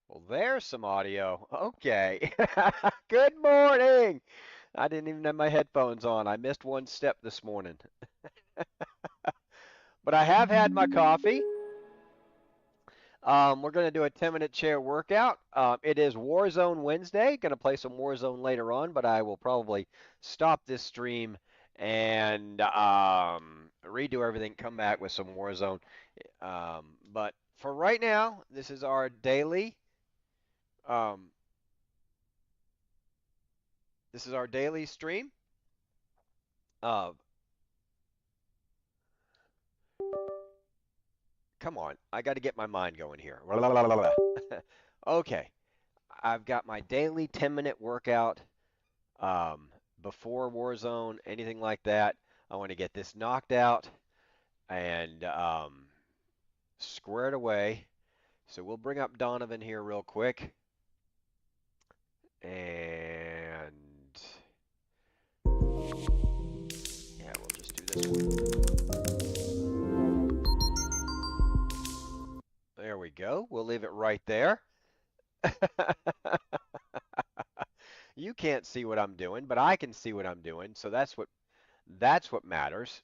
Well, there's some audio. Okay. Good morning. I didn't even have my headphones on. I missed one step this morning. But I have had my coffee. We're going to do a 10-minute chair workout. It is Warzone Wednesday. Going to play some Warzone later on, but I will probably stop this stream and redo everything, come back with some Warzone. But for right now, um, this is our daily stream. Uh, Come on, I got to get my mind going here. Okay, I've got my daily 10-minute workout um, before Warzone, anything like that. I want to get this knocked out and squared away. So we'll bring up Donovan here real quick. And yeah, we'll just do this one. There we go. We'll leave it right there. You can't see what I'm doing, but I can see what I'm doing, so that's what matters.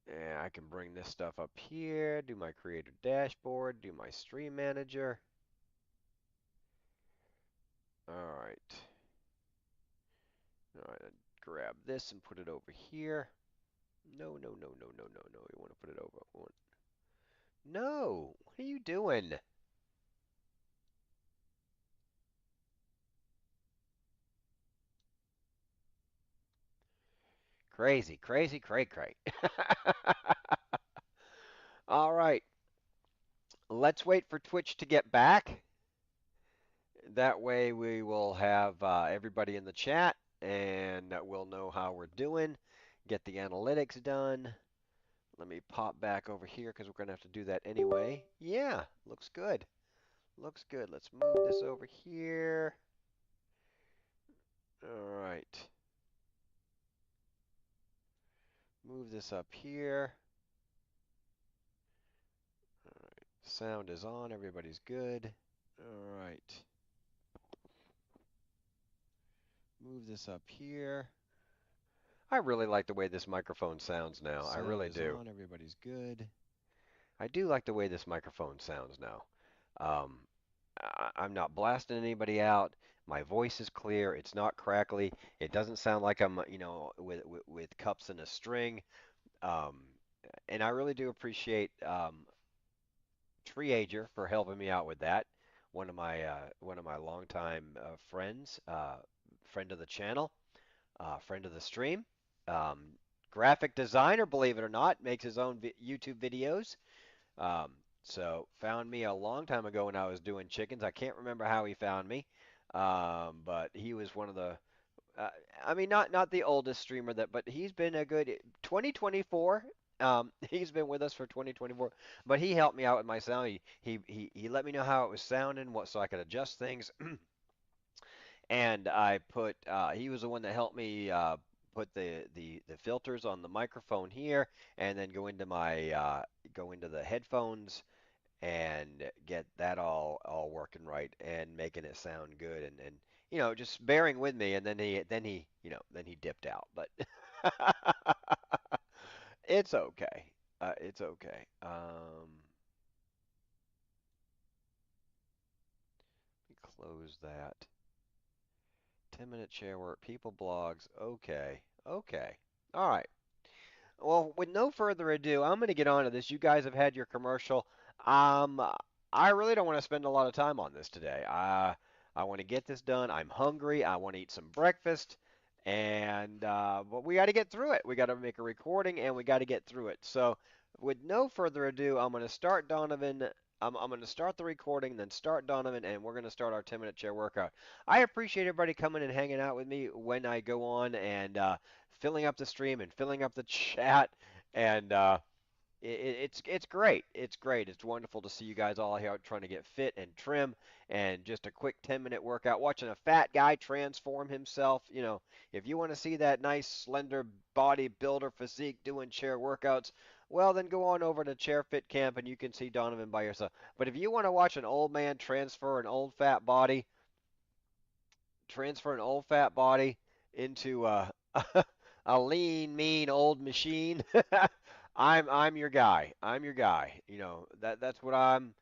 And I can bring this stuff up here, do my creator dashboard, do my stream manager. All right. All right, grab this and put it over here. No, no, no, no, no, no, no. We want to put it over. No, what are you doing? Crazy, crazy, cray, cray. All right, let's wait for Twitch to get back. That way we will have everybody in the chat and we'll know how we're doing. Get the analytics done. Let me pop back over here because we're going to have to do that anyway. Yeah, looks good. Looks good. Let's move this over here. All right. Move this up here. All right. Sound is on. Everybody's good. All right. Move this up here. I really like the way this microphone sounds now. I really do. On. Everybody's good. I do like the way this microphone sounds now. Um, I'm not blasting anybody out. My voice is clear. It's not crackly. It doesn't sound like I'm, with cups and a string. Um, and I really do appreciate Treeager for helping me out with that. One of my longtime friends, friend of the channel, friend of the stream, um, graphic designer, believe it or not, makes his own YouTube videos. Um, so found me a long time ago when I was doing chickens. I can't remember how he found me, but he was one of the. Uh, I mean, not the oldest streamer but he's been a good 2024. He's been with us for 2024, but he helped me out with my sound. He let me know how it was sounding, what so I could adjust things. And I put he was the one that helped me put the filters on the microphone here, and then go into the headphones and get that all working right and making it sound good and just bearing with me. And then he dipped out, but it's okay. It's okay. Let me close that. 10-minute chair work, people blogs. Okay. Okay. All right. Well, with no further ado, I'm going to get on to this. You guys have had your commercial. Um, I really don't want to spend a lot of time on this today. I want to get this done. I'm hungry. I want to eat some breakfast. And but we got to get through it. We got to make a recording and we got to get through it. So, with no further ado, I'm going to start Donovan. I'm going to start the recording, then start Donovan, and we're going to start our 10-minute chair workout. I appreciate everybody coming and hanging out with me when I go on and filling up the stream and filling up the chat. And it's great. It's great. It's wonderful to see you guys all here trying to get fit and trim and just a quick 10-minute workout. Watching a fat guy transform himself. If you want to see that nice slender bodybuilder physique doing chair workouts, well, then go on over to Chair Fit Camp and you can see Donovan by yourself. But if you want to watch an old man transfer an old fat body into a lean, mean old machine, I'm your guy. I'm your guy. That's what I'm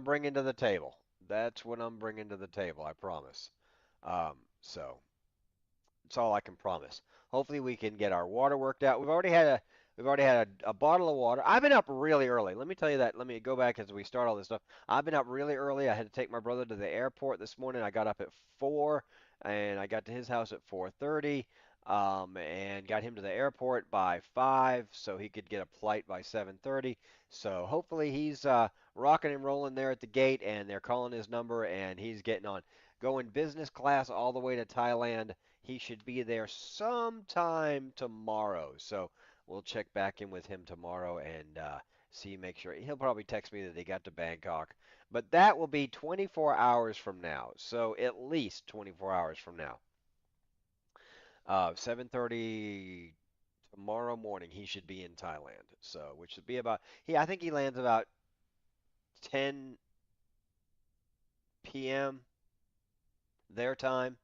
bringing to the table. That's what I'm bringing to the table. I promise. So that's all I can promise. Hopefully we can get our water worked out. We've already had a bottle of water. I've been up really early. Let me tell you that. Let me go back as we start all this stuff. I've been up really early. I had to take my brother to the airport this morning. I got up at 4 and I got to his house at 4:30 and got him to the airport by 5 so he could get a flight by 7:30. So hopefully he's rocking and rolling there at the gate and they're calling his number and he's getting on going business class all the way to Thailand. He should be there sometime tomorrow. So we'll check back in with him tomorrow and make sure. He'll probably text me that he got to Bangkok. But that will be 24 hours from now. So at least 24 hours from now. 7:30 tomorrow morning he should be in Thailand. So which should be about I think he lands about 10 p.m. their time,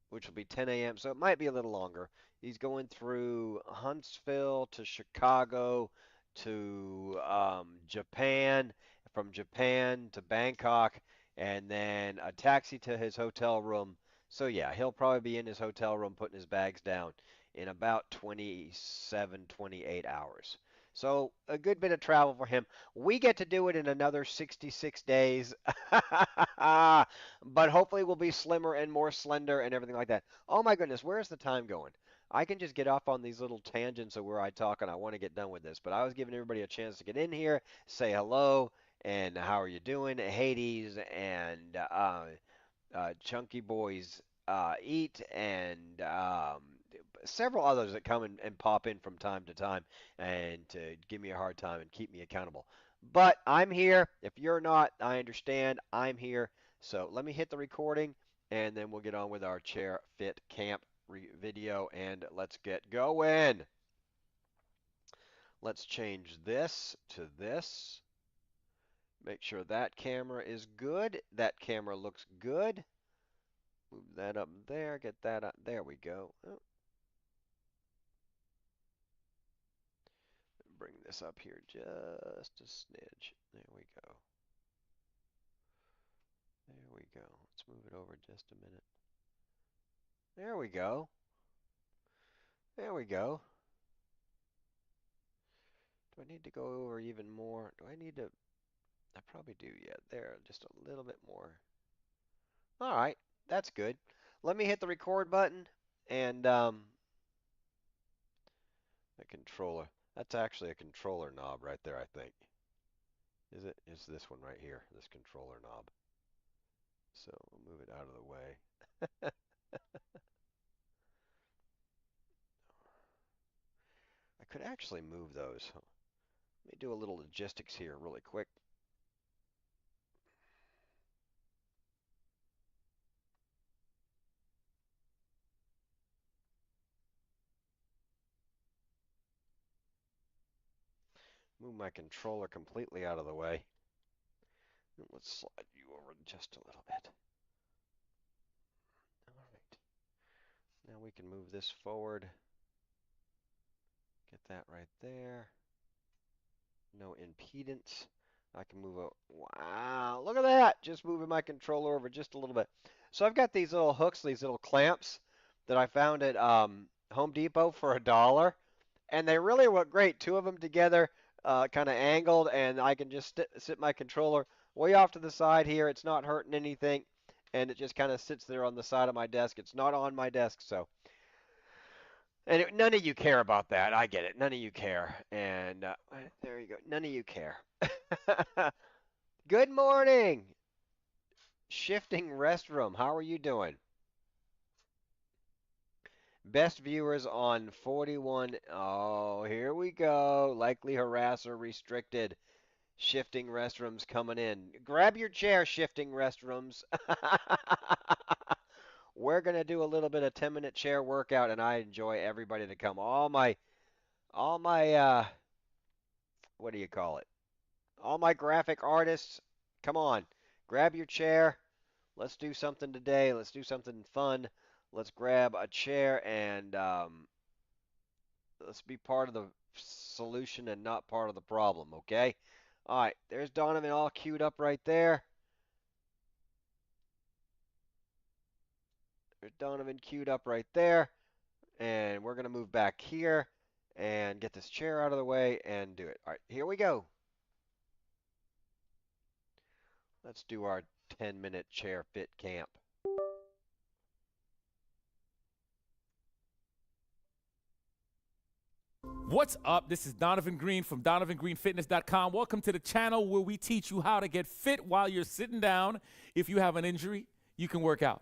which will be 10 a.m. So it might be a little longer. He's going through Huntsville to Chicago to Japan, from Japan to Bangkok, and then a taxi to his hotel room. So yeah, he'll probably be in his hotel room putting his bags down in about 27, 28 hours. So a good bit of travel for him. We get to do it in another 66 days. But hopefully we'll be slimmer and more slender and everything like that. Oh my goodness, where's the time going? I can just get off on these little tangents of where I talk and I want to get done with this, but I was giving everybody a chance to get in here, say hello, and how are you doing? Hades and Chunky Boys Eat and several others that come and pop in from time to time and to give me a hard time and keep me accountable. But I'm here. If you're not, I understand. I'm here. So let me hit the recording and then we'll get on with our Chair Fit Camp video and let's get going. Let's change this to this. Make sure that camera is good. That camera looks good. Move that up there. Get that up. There we go. Oh, bring this up here just a smidge. There we go. There we go. Let's move it over just a minute. There we go. There we go. Do I need to go over even more? Do I need to? I probably do, yeah. There, just a little bit more. All right, that's good. Let me hit the record button and the controller. That's actually a controller knob right there, I think. Is it? It's this one right here, this controller knob. So we'll move it out of the way. I could actually move those. Let me do a little logistics here really quick. Move my controller completely out of the way. And let's slide you over just a little bit. All right. Now we can move this forward. Get that right there. No impedance. I can move it. Wow, look at that. Just moving my controller over just a little bit. So I've got these little hooks, these little clamps that I found at Home Depot for $1. And they really look great. Two of them together, kind of angled, and I can just sit my controller way off to the side here. It's not hurting anything, and it just kind of sits there on the side of my desk. It's not on my desk, so none of you care about that. I get it. None of you care. And there you go. None of you care. Good morning. Shifting restroom. How are you doing? Best viewers on 41. Oh, here we go. Likely harasser restricted. Shifting restrooms coming in. Grab your chair, shifting restrooms. We're going to do a little bit of 10-minute chair workout, and I enjoy everybody to come. All my what do you call it? All my graphic artists, come on, grab your chair. Let's do something today. Let's do something fun. Let's grab a chair and let's be part of the solution and not part of the problem, okay? All right, there's Donovan all queued up right there. There's Donovan queued up right there. And we're going to move back here and get this chair out of the way and do it. All right, here we go. Let's do our 10-minute chair fit camp. What's up? This is Donovan Green from DonovanGreenFitness.com. Welcome to the channel where we teach you how to get fit while you're sitting down. If you have an injury, you can work out.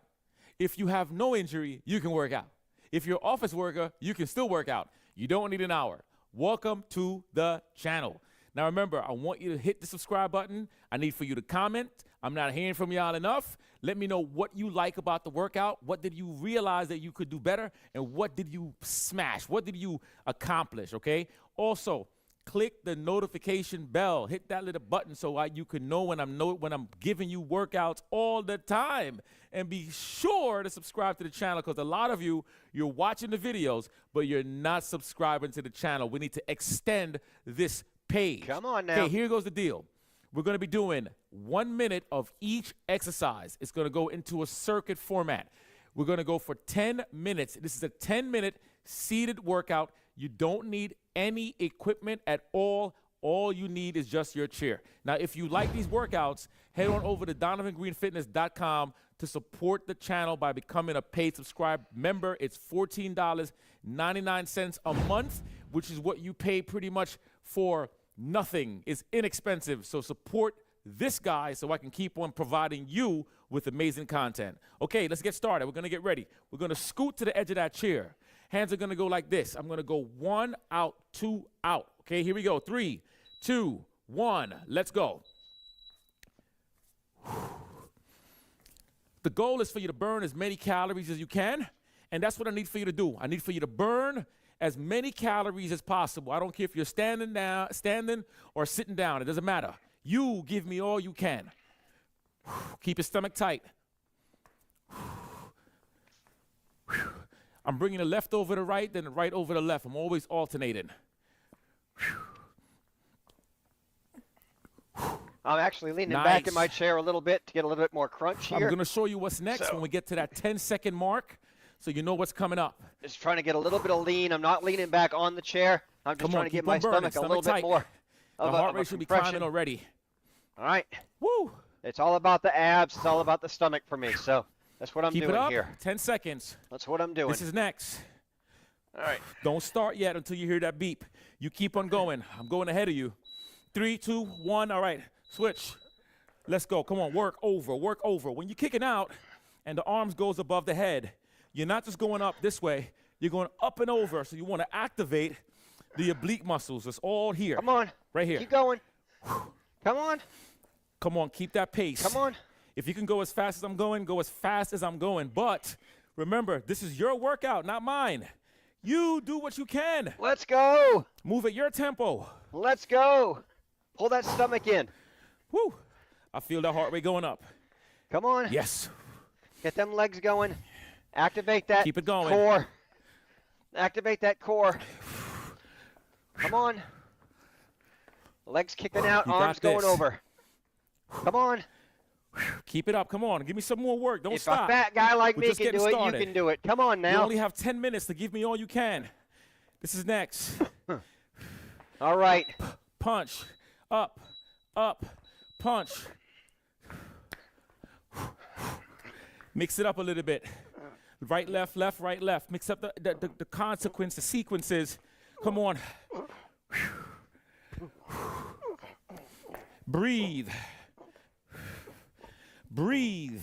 If you have no injury, you can work out. If you're an office worker, you can still work out. You don't need an hour. Welcome to the channel. Now remember, I want you to hit the subscribe button. I need for you to comment. I'm not hearing from y'all enough. Let me know what you like about the workout. What did you realize that you could do better? And what did you smash? What did you accomplish, okay? Also, click the notification bell. Hit that little button so you can know when I'm giving you workouts all the time. And be sure to subscribe to the channel because a lot of you're watching the videos, but you're not subscribing to the channel. We need to extend this page. Come on now. Okay, here goes the deal. We're going to be doing 1 minute of each exercise. It's going to go into a circuit format. We're going to go for 10 minutes. This is a 10-minute seated workout. You don't need any equipment at all. All you need is just your chair. Now, if you like these workouts, head on over to DonovanGreenFitness.com to support the channel by becoming a paid subscribe member. It's $14.99 a month, which is what you pay pretty much for nothing. It's inexpensive. So support this guy so I can keep on providing you with amazing content. Okay, let's get started. We're going to get ready. We're going to scoot to the edge of that chair. Hands are going to go like this. I'm going to go 1 out, 2 out. Okay, here we go. 3, 2, 1. Let's go. The goal is for you to burn as many calories as you can, and that's what I need for you to do. I need for you to burn as many calories as possible. I don't care if you're standing or sitting down. It doesn't matter. You give me all you can. Keep your stomach tight. I'm bringing the left over the right, then the right over the left. I'm always alternating. I'm actually leaning back in my chair a little bit to get a little bit more crunch here. I'm going to show you what's next when we get to that 10-second mark so you know what's coming up. Just trying to get a little bit of lean. I'm not leaning back on the chair. I'm just trying to get my stomach a little bit more. The heart rate should be climbing already. All right. Woo! It's all about the abs. It's all about the stomach for me. So that's what I'm doing here. 10 seconds. That's what I'm doing. This is next. All right. Don't start yet until you hear that beep. You keep on going. I'm going ahead of you. 3, 2, 1. All right. Switch. Let's go. Come on. Work over. Work over. When you're kicking out and the arms goes above the head, you're not just going up this way. You're going up and over. So you want to activate the oblique muscles. It's all here. Come on. Right here. Keep going. Come on. Come on. Keep that pace. Come on. If you can go as fast as I'm going, go as fast as I'm going. But remember, this is your workout, not mine. You do what you can. Let's go. Move at your tempo. Let's go. Pull that stomach in. Woo. I feel that heart rate going up. Come on. Yes. Get them legs going. Activate that Keep it going. core. Activate that core. Come on. Legs kicking out, arms going over. Come on. Keep it up. Come on. Give me some more work. Don't If stop. a fat guy like We're me just can getting do it, started. you can do it. Come on now. You only have 10 minutes to give me all you can. This is next. All right. Punch. Up. Up. Punch. Mix it up a little bit. Right, left, left, right, left. Mix up the consequence, the sequences. Come on. Breathe. Breathe.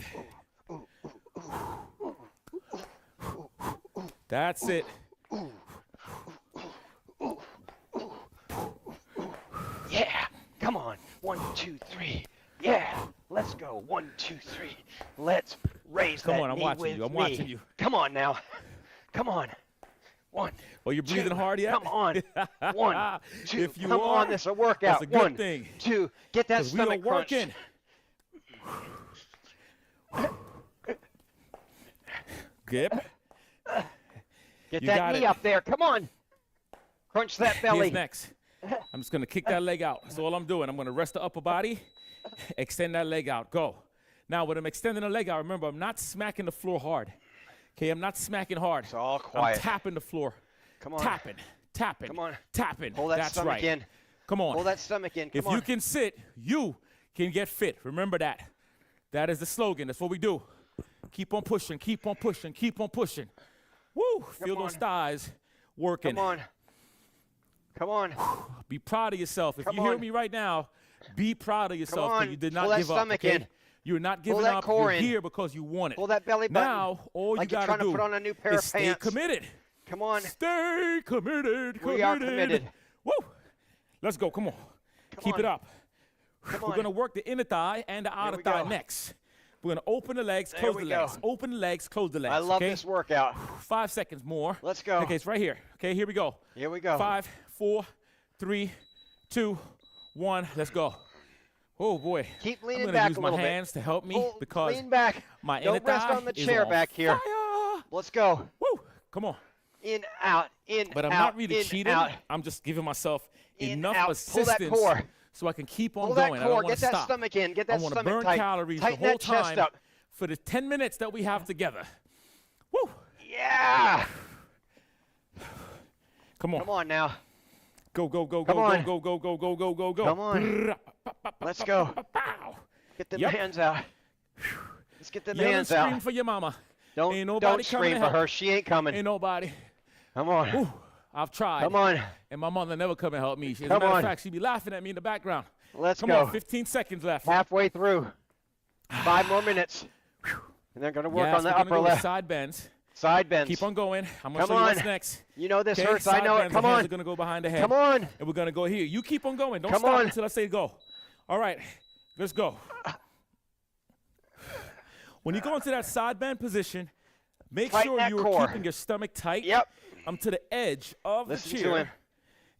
That's it. Yeah. Come on. 1, 2, 3. Yeah. Let's go. 1, 2, 3. Let's raise that knee with me. I'm watching you. Come on now. Come on. 1. Well, you're breathing 2. hard yet? Come on. 1, 2. If you Come are, on, this is a workout. that's a good 1, thing. 2. Get that 'Cause we are stomach crunched. working. Yep. Get You that got knee it. up there. Come on. Crunch that belly. Here's next. I'm just going to kick that leg out. That's all I'm doing. I'm going to rest the upper body, extend that leg out. Go. Now, when I'm extending the leg out, remember, I'm not smacking the floor hard. Okay, I'm not smacking hard. It's all quiet. I'm tapping the floor. Come on. Tapping, tapping, Come on. tapping. Hold that That's stomach right. in. Come on. Hold that stomach in. Come If on. you can sit, you can get fit. Remember that. That is the slogan. That's what we do. Keep on pushing, keep on pushing, keep on pushing. Woo! Feel those thighs working. Come on. Come on. Be proud of yourself. If Come you hear on. me right now, be proud of yourself on. that you did Pull not that give up. stomach Okay? in. You're not giving that up. core You're in. here because you want it. Pull that belly button. Now, all like you you're got trying to put on a new pair is of stay pants. committed. Come on. Stay committed. We are committed. Woo! Let's go. Come on. Keep on. it up. Come We're on. going to work the inner thigh and the outer we thigh go. next. We're going to open the legs, There close we the legs. go. Open the legs, close the legs. I love okay? this workout. 5 seconds more. Let's go. Okay, it's right here. Okay, here we go. Here we go. 5, 4, 3, 2, 1. Let's go. Oh boy. Keep I'm leaning gonna back use a my little bit. hands to help me Pull- because lean back. my Don't inner rest thigh on the is chair on back here. fire. Let's go. Woo! Come on. In, out, in, But I'm out, not really in, cheating. out. I'm just giving myself In, enough out. Pull that assistance core. so I can keep on Pull that going. I core. don't want Get to that stop. stomach in. Get I that want to stomach burn tight. calories Tighten the whole that chest time up. for the 10 minutes that we have together. Woo! Yeah. Come on. Come on now. Go, go, go, Come go, on. go, go, go, go, go, go, go. Come on. Let's go. Pow. Get them Yep. hands out. Let's get them Yell and hands scream out. for your mama. Don't, Ain't nobody don't coming scream to for help. her. She ain't coming. Ain't nobody. Come on. Ooh, I've tried. Come on. And my mother never come and help me. As a Come matter of on. fact, she'd be laughing at me in the background. Let's Come go. on, 15 seconds left. Halfway through. 5 more minutes. And they're going to work Yes, on the we're gonna upper go with left. side bends. Side bends. Keep on going. I'm going to Come show you what's on. next. You know this Okay, hurts. side I know it. bends, Come the hands on. are going to go behind the head. Come on. And we're going to go here. You keep on going. Don't Come stop on. until I say go. All right, let's go. When you go into that side bend position, make Tighten sure that you're core. keeping your stomach tight. Yep. I'm to the edge of Listen the to chair. him.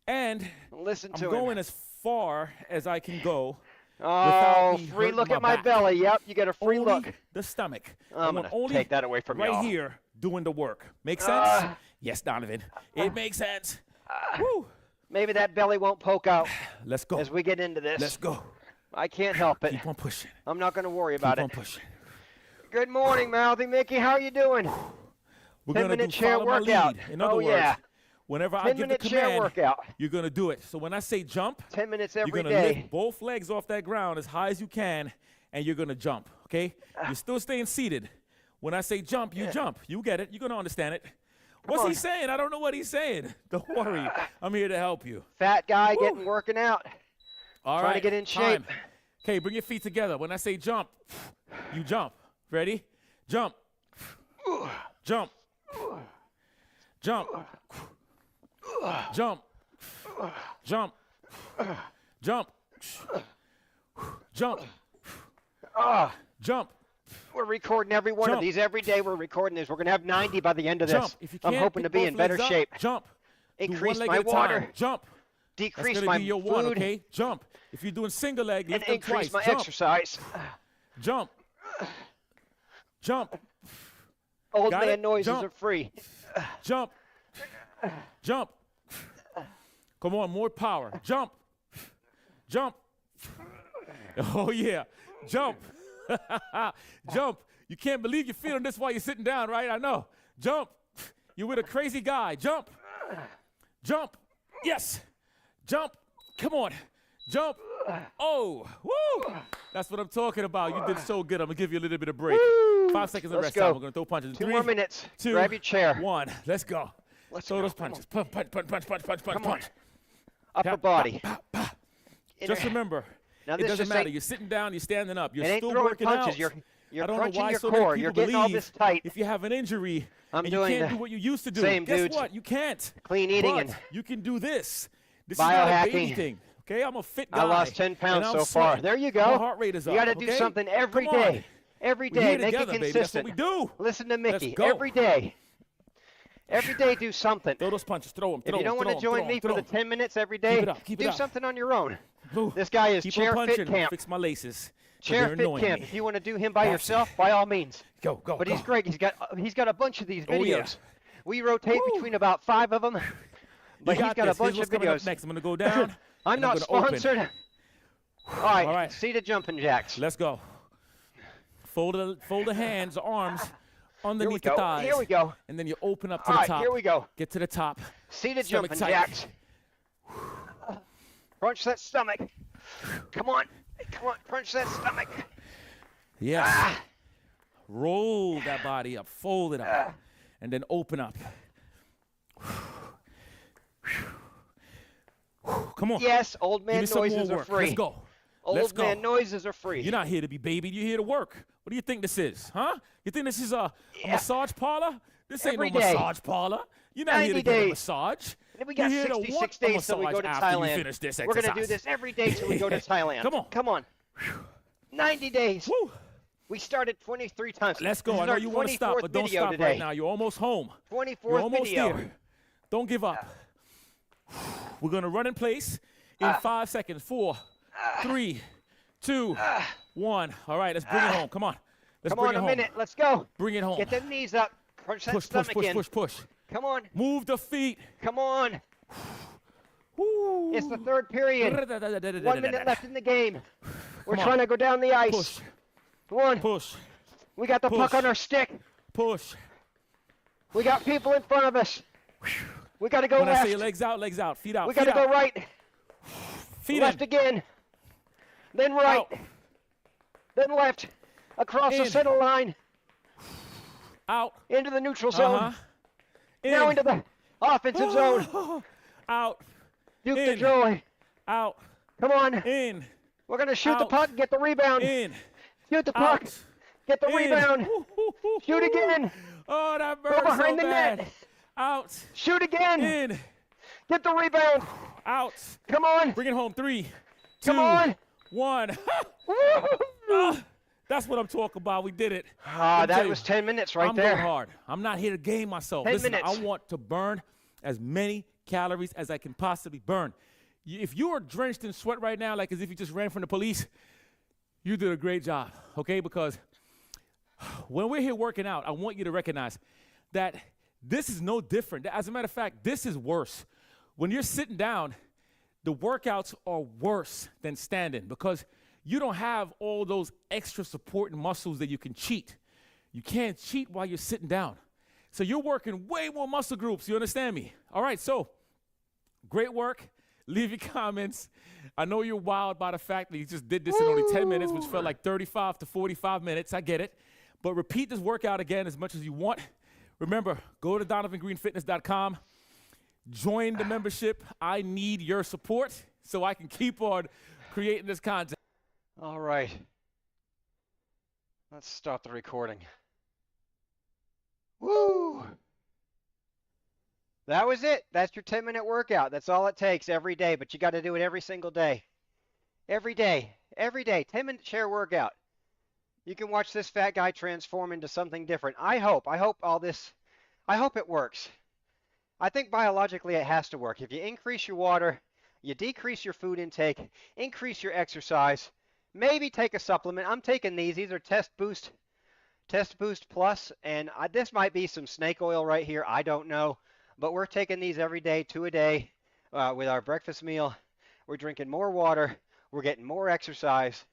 And Listen I'm to going him. as far as I can go. Oh, without me free hurting look my at my back. belly. Yep, you get a free Only look. the stomach. I'm I going want to only take that away from right y'all. here doing the work. Make sense? Uh, yes, Donovan. It makes sense. Woo. Maybe that belly won't poke out Let's go. as we get into this. Let's go. I can't help it. Keep on pushing. I'm not going to worry about Keep it. on pushing. Good morning, Mouthy Mickey. How are you doing? We're going to 10-minute do chair follow my workout. lead. In other Oh, words, yeah. whenever I give the 10-minute chair command, workout. you're going to do it. So when I say jump, 10 minutes you're every going to day. lift both legs off that ground as high as you can, and you're going to jump, okay? You're still staying seated. When I say jump, you jump. You get it. You're going to understand it. What's he on. saying? I don't know what he's saying. Don't worry. I'm here to help you. Fat guy getting working out. All Trying right. to get in shape. Time. Okay, bring your feet together. When I say jump, you jump. Ready? Jump. Jump. Jump. Jump. Jump. Jump. Jump. Ah, Jump. we're recording every one of Jump. these. Every day we're recording this. We're going to have 90 by the end of Jump. this. If you I'm can't, hoping to pick be in both better legs up, shape. Jump. Do Increase one leg my at a water. time. Jump. That's Decrease going to my be your food. one, okay? Jump. If you're doing single leg, And lift them increase twice. my Jump. exercise. Jump. Jump. Old Got man it? noises Jump. are free. Jump. Jump. Come on, more power. Jump. Jump. Oh, yeah. Jump. Jump. You can't believe you're feeling this while you're sitting down, right? I know. Jump. You're with a crazy guy. Jump. Jump. Yes. Jump. Come on. Jump. Oh. Woo. That's what I'm talking about. You did so good. I'm going to give you a little bit of break. 5 seconds of Let's rest go. time. We're going to throw punches. 2 3, more minutes. 2, Grab your chair. 1. Let's go. Let's Throw go. those Come punches. Punch, punch, punch, punch, punch, punch, punch, Come punch. on. Upper Tap, body. pop, pop, pop. Inner- Just remember, Now it this doesn't just matter. ain't- You're sitting down, you're standing up. You're It ain't still throwing working punches. out. You're I don't know crunching why your so core. many You're people getting all believe this tight. if you have an injury I'm and you doing can't the do what you used to do, same, guess dudes. what? You can't. Clean eating But and you can do this. This is not a baby biohacking. thing. Okay, I'm a fit guy. I lost 10 and pounds I'm so far. sweating. There you My go. heart rate is You up. got to do okay? something every Come on. day. Every We're day. here Make together, it baby. That's what consistent. we do. Listen to Let's Mickey go. every day. Every day, do something. Throw those punches. Throw them. If you don't want to join me for the 10 minutes every day, do something on your own. This guy is Chair Fit Camp. Fix my laces. Chair Fit Camp. If you want to do him by yourself, by all means. Go. But he's great. He's got a bunch of these videos. Oh, yeah. We rotate between about 5 of them. But he's got a bunch of videos. Next, I'm gonna go down. I'm not sponsored. All right. Seated jumping jacks. Let's go. Fold the hands, arms underneath the thighs. Here we go. And then you open up to the top. All right, here we go. Get to the top. Seated jumping jacks. Crunch that stomach. Come on. Crunch that stomach. Yes. Roll that body up. Fold it up. And then open up. Come on. Yes, old man noises are free. Let's go. Old man noises are free. You're not here to be babied. You're here to work. What do you think this is, huh? You think this is a massage parlor? This ain't no massage parlor. You're not here to get a massage. And we got 66 days till we go to Thailand. We're going to do this every day till we go to Thailand. Come on. 90 days. Woo. We started 23 times. Let's go. I know you want to stop, but don't stop right now. You're almost home. 24th You're almost video. there. Don't give up. We're going to run in place in 5 seconds. 4, 3, 2, 1. All right, let's bring it home. Come on. Let's bring it home. Come on, a minute. Let's go. Bring it home. Get them knees up. Crunch that stomach in. Push. Come on. Move the feet. Come on. Woo. It's the third period. 1 minute left in the game. We're trying to go down the ice. Push. Come on. Push. We got the puck on our stick. Push. We got people in front of us. We got to go left. When I say legs out, feet out. We got to go right. Feet left again. Then right. Out. Then left. Across the center line. Out. Into the neutral zone. Now into the offensive zone. Out. Duke the joy. Out. Come on. In. We're going to shoot the puck, get the rebound. In. Shoot the puck. Get the rebound. Shoot again. Oh, that burns behind so the bad. net. Out. Shoot again. In. Get the rebound. Out. Come on. Bring it home. 3, 2, Come on. 1. That's what I'm talking about. We did it. That was 10 minutes right there. I'm going hard. I'm not here to game myself. 10 Listen, minutes. I want to burn as many calories as I can possibly burn. If you are drenched in sweat right now, like as if you just ran from the police, you did a great job, okay? Because when we're here working out, I want you to recognize that this is no different. As a matter of fact, this is worse. When you're sitting down, the workouts are worse than standing because you don't have all those extra supporting muscles that you can cheat. You can't cheat while you're sitting down. So you're working way more muscle groups. You understand me? All right, so great work. Leave your comments. I know you're wild by the fact that you just did this in only 10 minutes, which felt like 35 to 45 minutes. I get it. But repeat this workout again as much as you want. Remember, go to DonovanGreenFitness.com. Join the membership. I need your support so I can keep on creating this content. All right. Let's start the recording. Woo! That was it. That's your 10-minute workout. That's all it takes every day, but you got to do it every single day. Every day. 10-minute chair workout. You can watch this fat guy transform into something different. I hope it works. I think biologically it has to work. If you increase your water, you decrease your food intake, increase your exercise, maybe take a supplement. I'm taking these. These are Test Boost Plus, and this might be some snake oil right here. I don't know. But we're taking these every day, 2 a day, with our breakfast meal. We're drinking more water. We're getting more exercise.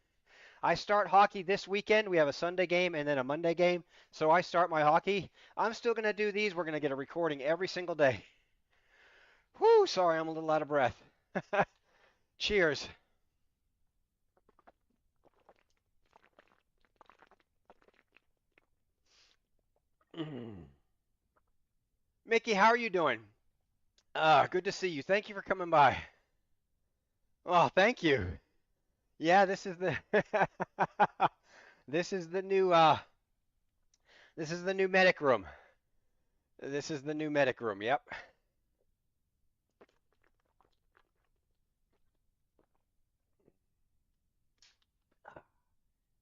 I start hockey this weekend. We have a Sunday game and then a Monday game. So I start my hockey. I'm still going to do these. We're going to get a recording every single day. Whew, sorry, I'm a little out of breath. Cheers. Mickey, how are you doing? Good to see you. Thank you for coming by. Oh, thank you. Yeah, this is the this is the new medic room. This is the new medic room. Yep.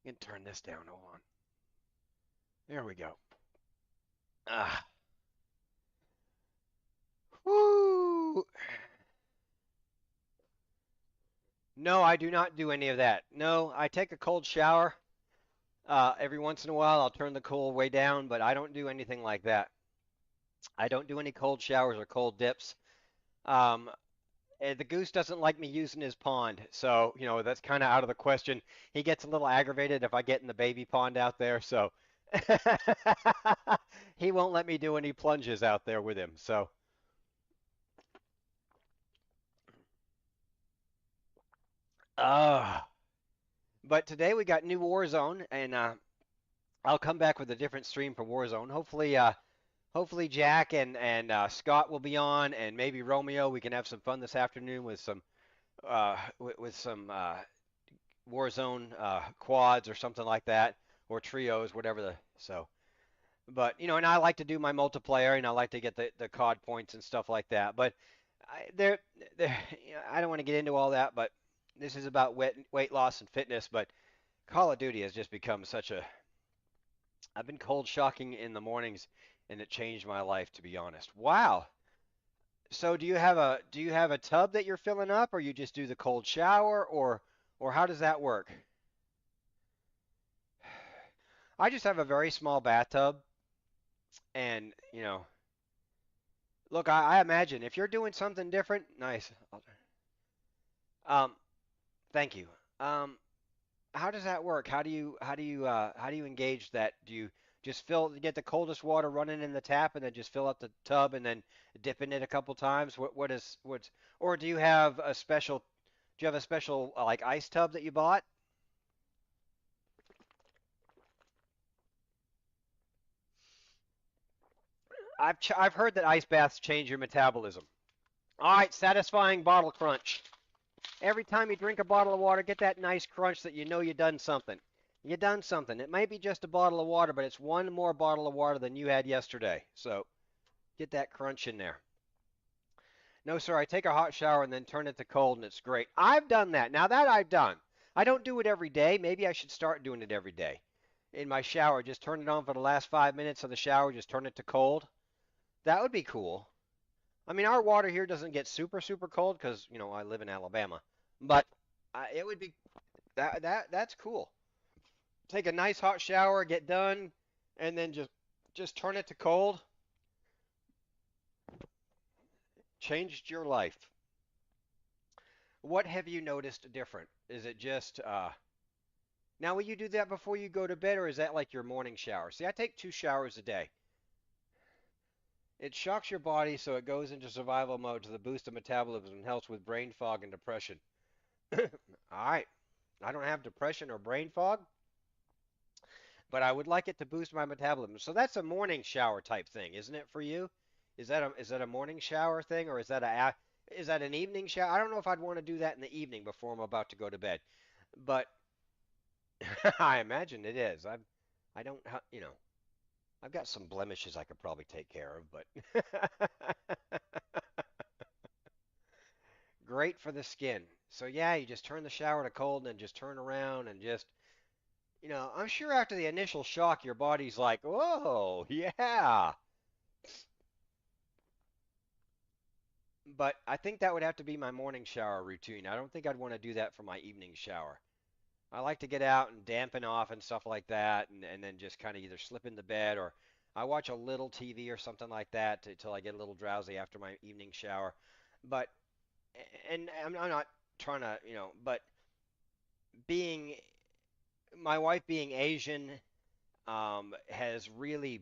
You can turn this down. Hold on. There we go. do no, I do not do any of that. No, I take a cold shower. Every once in a while, I'll turn the cool way down, but I don't do anything like that. I don't do any cold showers or cold dips. Um, the goose doesn't like me using his pond, so that's kind of out of the question. He gets a little aggravated if I get in the baby pond out there, so he won't let me do any plunges out there with him. So, uh, but today we got new Warzone, and I'll come back with a different stream for Warzone. Hopefully Jack and Scott will be on, and maybe Romeo. We can have some fun this afternoon with some Warzone quads or something like that, or trios, whatever the so. But and I like to do my multiplayer, and I like to get the COD points and stuff like that. But there, there, I don't want to get into all that. But this is about weight loss and fitness. But Call of Duty has just become such a. I've been cold shocking in the mornings, and it changed my life, to be honest. Wow. So do you have a tub that you're filling up, or you just do the cold shower, or how does that work? I just have a very small bathtub, and look, I imagine if you're doing something different, nice. Um, thank you. Um, how does that work? How do you engage that? Do you just get the coldest water running in the tap and then just fill up the tub and then dip in it a couple times? Or do you have a special like ice tub that you bought? I've heard that ice baths change your metabolism. All right, satisfying bottle crunch. Every time you drink a bottle of water, get that nice crunch that you know you done something. You done something. It might be just a bottle of water, but it's one more bottle of water than you had yesterday. So get that crunch in there. No, sir, I take a hot shower and then turn it to cold, and it's great. I've done that. Now that I've done. I don't do it every day. Maybe I should start doing it every day. In my shower, just turn it on for the last 5 minutes of the shower, just turn it to cold. That would be cool. I mean, our water here doesn't get super, super cold because, I live in Alabama. But it would be that's cool. Take a nice hot shower, get done, and then just turn it to cold. Changed your life. What have you noticed different? Is it just now will you do that before you go to bed, or is that like your morning shower? See, I take 2 showers a day. It shocks your body so it goes into survival mode to the boost of metabolism and helps with brain fog and depression. All right. I don't have depression or brain fog, but I would like it to boost my metabolism. So that's a morning shower type thing, isn't it for you? Is that a morning shower thing, or is that an evening shower? I don't know if I'd want to do that in the evening before I'm about to go to bed, but I imagine it is. I don't I've got some blemishes I could probably take care of, but great for the skin. So yeah, you just turn the shower to cold and then just turn around and just I'm sure after the initial shock, your body's like, whoa, yeah. But I think that would have to be my morning shower routine. I don't think I'd want to do that for my evening shower. I like to get out and dampen off and stuff like that, and then just kind of either slip into bed or I watch a little TV or something like that until I get a little drowsy after my evening shower. But, and I'm not trying to, but being, my wife being Asian has really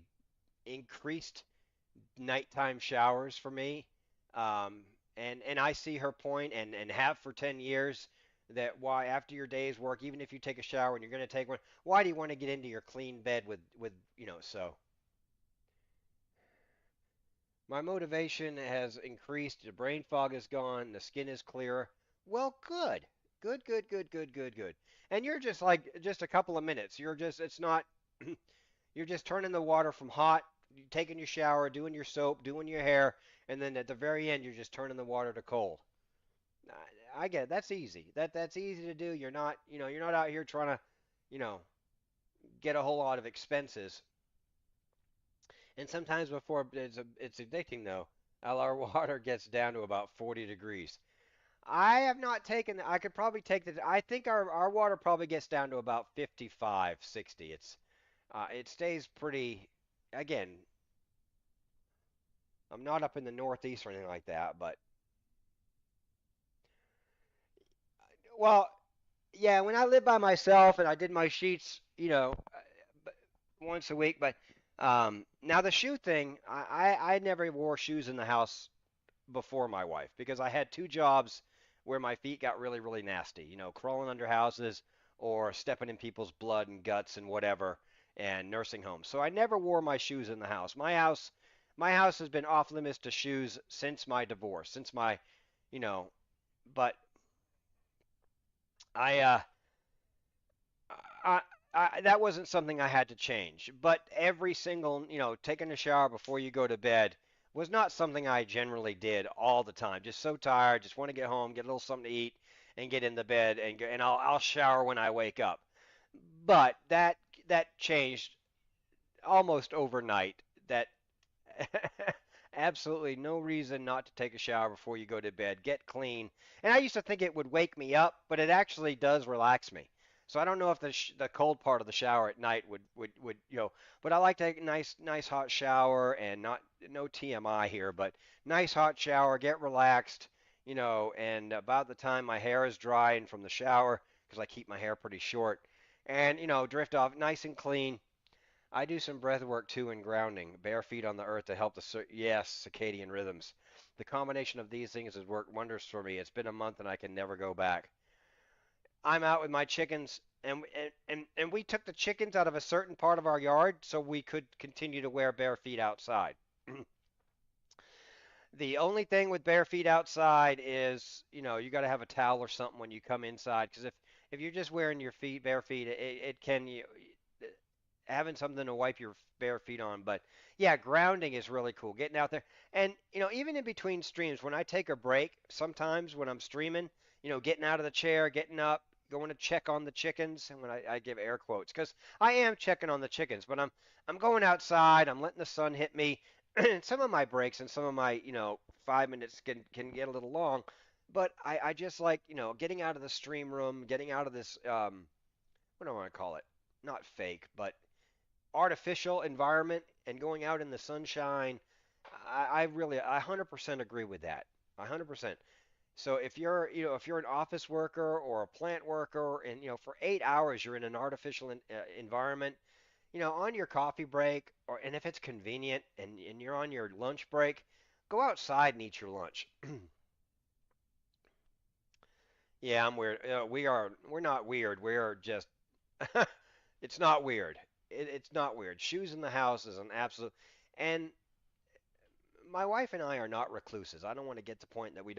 increased nighttime showers for me. Um, and I see her point and have for 10 years that why after your day's work, even if you take a shower and you're going to take one, why do you want to get into your clean bed so my motivation has increased, the brain fog is gone, the skin is clearer. Well, good. Good, good, good, good, good, good. And you're just like just a couple of minutes. It's not you're just turning the water from hot, taking your shower, doing your soap, doing your hair, and then at the very end, you're just turning the water to cold. I get it. That's easy. That's easy to do. You're not out here trying to, you know, get a whole lot of expenses. And sometimes before it's addicting though. Our water gets down to about 40 degrees. I have not taken, I could probably take the, I think our water probably gets down to about 55, 60. It stays pretty, again, I'm not up in the Northeast or anything like that, but, well, yeah, when I lived by myself and I did my sheets, once a week, but now the shoe thing, I never wore shoes in the house before my wife because I had two jobs where my feet got really, really nasty, crawling under houses or stepping in people's blood and guts and whatever and nursing homes. So I never wore my shoes in the house. My house has been off limits to shoes since my divorce, since my, you know, but I I, that wasn't something I had to change. But every single, taking a shower before you go to bed was not something I generally did all the time. Just so tired, just want to get home, get a little something to eat, and get in the bed, and I'll shower when I wake up. But that changed almost overnight. That absolutely no reason not to take a shower before you go to bed. Get clean. And I used to think it would wake me up, but it actually does relax me. So I don't know if the cold part of the shower at night would but I like to take a nice hot shower and not no TMI here, but nice hot shower, get relaxed, and about the time my hair is dry and from the shower because I keep my hair pretty short, and drift off nice and clean. I do some breath work too and grounding, bare feet on the earth to help yes, circadian rhythms. The combination of these things has worked wonders for me. It's been a month and I can never go back. I'm out with my chickens and we took the chickens out of a certain part of our yard so we could continue to wear bare feet outside. The only thing with bare feet outside is, you got to have a towel or something when you come inside because if you're just wearing your feet bare feet, it can having something to wipe your bare feet on. But yeah, grounding is really cool. Getting out there. And, even in between streams, when I take a break, sometimes when I'm streaming, getting out of the chair, getting up, going to check on the chickens, and when I give air quotes, because I am checking on the chickens, but I'm going outside, I'm letting the sun hit me. Some of my breaks and some of my, 5 minutes can get a little long, but I just like, getting out of the stream room, getting out of this, what do I want to call it? Not fake, but artificial environment and going out in the sunshine, I really, I 100% agree with that. 100%. So if you're an office worker or a plant worker, and for 8 hours you're in an artificial environment, on your coffee break, and if it's convenient and you're on your lunch break, go outside and eat your lunch. Yeah, I'm weird. We're not weird. We're just it's not weird. It's not weird. Shoes in the house is an absolute. And my wife and I are not recluses. I don't want to get to the point that we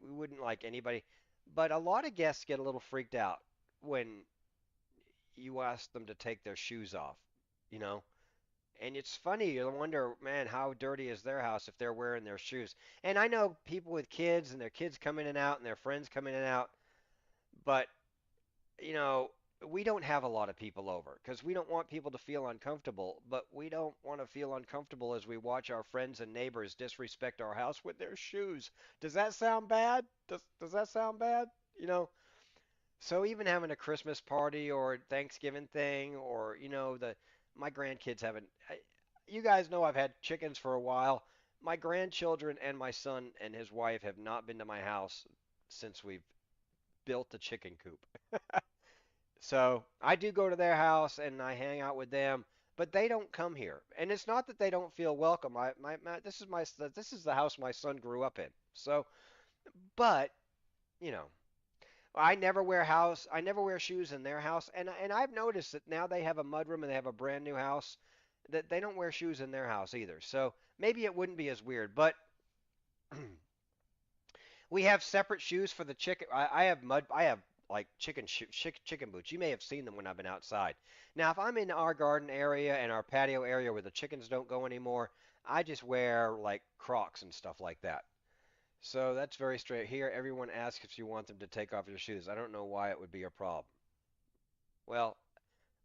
wouldn't like anybody, but a lot of guests get a little freaked out when you ask them to take their shoes off, you know. And it's funny, you wonder, man, how dirty is their house if they're wearing their shoes? And I know people with kids and their kids come in and out and their friends come in and out, but you know, we don't have a lot of people over because we don't want people to feel uncomfortable, but we don't want to feel uncomfortable as we watch our friends and neighbors disrespect our house with their shoes. Does that sound bad? Does that sound bad? You know, so even having a Christmas party or Thanksgiving thing or the my grandkids haven't you guys know I've had chickens for a while. My grandchildren and my son and his wife have not been to my house since we've built the chicken coop. So I do go to their house and I hang out with them, but they don't come here. And it's not that they don't feel welcome. This is the house my son grew up in. So, but you know, I never wear shoes in their house, and I've noticed that now they have a mudroom and they have a brand new house that they don't wear shoes in their house either. So maybe it wouldn't be as weird, but we have separate shoes for the chicken. I have like chicken boots. You may have seen them when I've been outside. Now, if I'm in our garden area and our patio area where the chickens don't go anymore, I just wear like Crocs and stuff like that. So that's very straight. Here, everyone asks if you want them to take off your shoes. I don't know why it would be a problem. Well,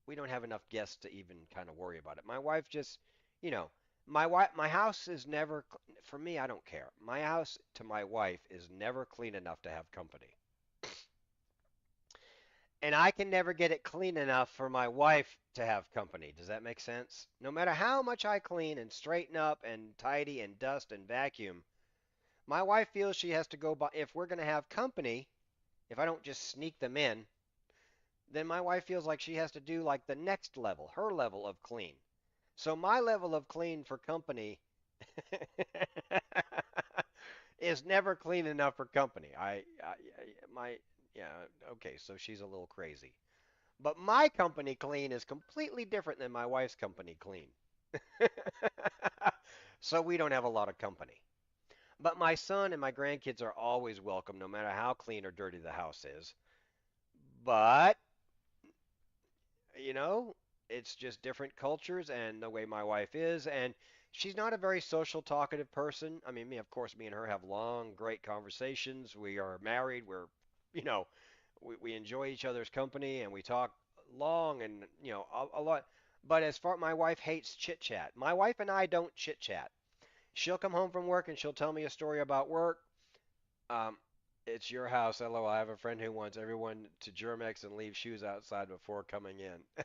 we don't have enough guests to even kind of worry about it. My wife just, you know, my house is never for me. I don't care. My house to my wife is never clean enough to have company, and I can never get it clean enough for my wife to have company. Does that make sense? No matter how much I clean and straighten up and tidy and dust and vacuum, my wife feels she has to go by. If we're going to have company, if I don't just sneak them in, then my wife feels like she has to do like the next level, her level of clean. So my level of clean for company is never clean enough for company. My yeah, okay, so she's a little crazy. But my company clean is completely different than my wife's company clean. So we don't have a lot of company. But my son and my grandkids are always welcome, no matter how clean or dirty the house is. But, you know, it's just different cultures and the way my wife is. And she's not a very social, talkative person. I mean, of course, me and her have long, great conversations. We are married. You know, we enjoy each other's company and we talk long and, a lot. But as far my wife hates chit chat. My wife and I don't chit chat. She'll come home from work and she'll tell me a story about work. Um, it's your house. Hello, I have a friend who wants everyone to Germex and leave shoes outside before coming in.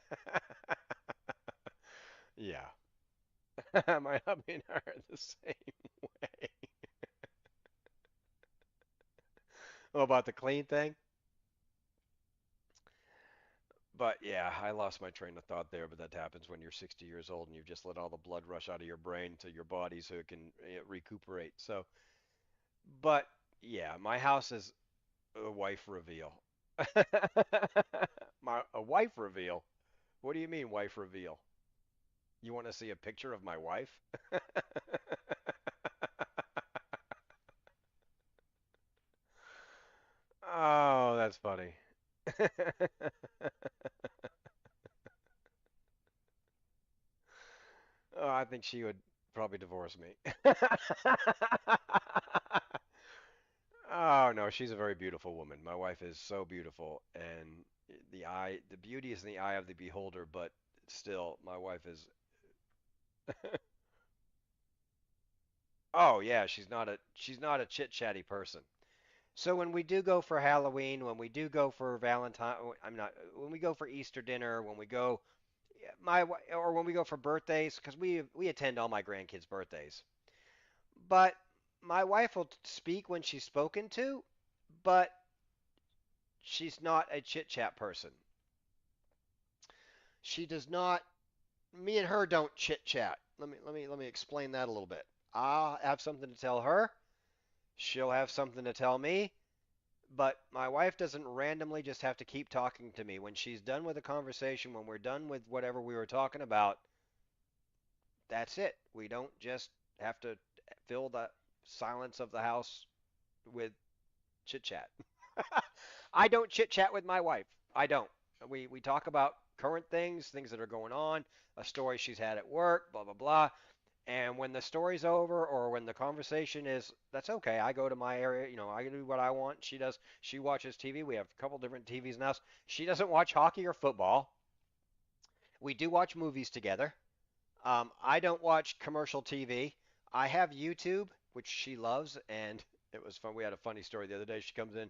Yeah. My hubby and I are the same way. Oh, about the clean thing? But yeah, I lost my train of thought there, but that happens when you're 60 years old and you've just let all the blood rush out of your brain to your body so it can recuperate. So, but yeah, my house is a wife reveal. A wife reveal? What do you mean, wife reveal? You want to see a picture of my wife? Oh, that's funny. Oh, I think she would probably divorce me. Oh no, she's a very beautiful woman. My wife is so beautiful, and the beauty is in the eye of the beholder, but still, my wife is. Oh yeah, she's not a chit-chatty person. So when we do go for Halloween, when we do go for Valentine, I'm not, when we go for Easter dinner, when we go or when we go for birthdays, because we attend all my grandkids' birthdays. But my wife will speak when she's spoken to, but she's not a chit chat person. She does not. Me and her don't chit chat. Let me explain that a little bit. I'll have something to tell her. She'll have something to tell me. But my wife doesn't randomly just have to keep talking to me. When she's done with a conversation, when we're done with whatever we were talking about, that's it. We don't just have to fill the silence of the house with chit chat. I don't chit chat with my wife. I don't. We talk about current things, things that are going on, a story she's had at work, blah blah blah. And when the story's over or when the conversation is, that's okay. I go to my area, I do what I want. She does. She watches TV. We have a couple different TVs in the house. She doesn't watch hockey or football. We do watch movies together. I don't watch commercial TV. I have YouTube, which she loves, and it was fun. We had a funny story the other day. She comes in,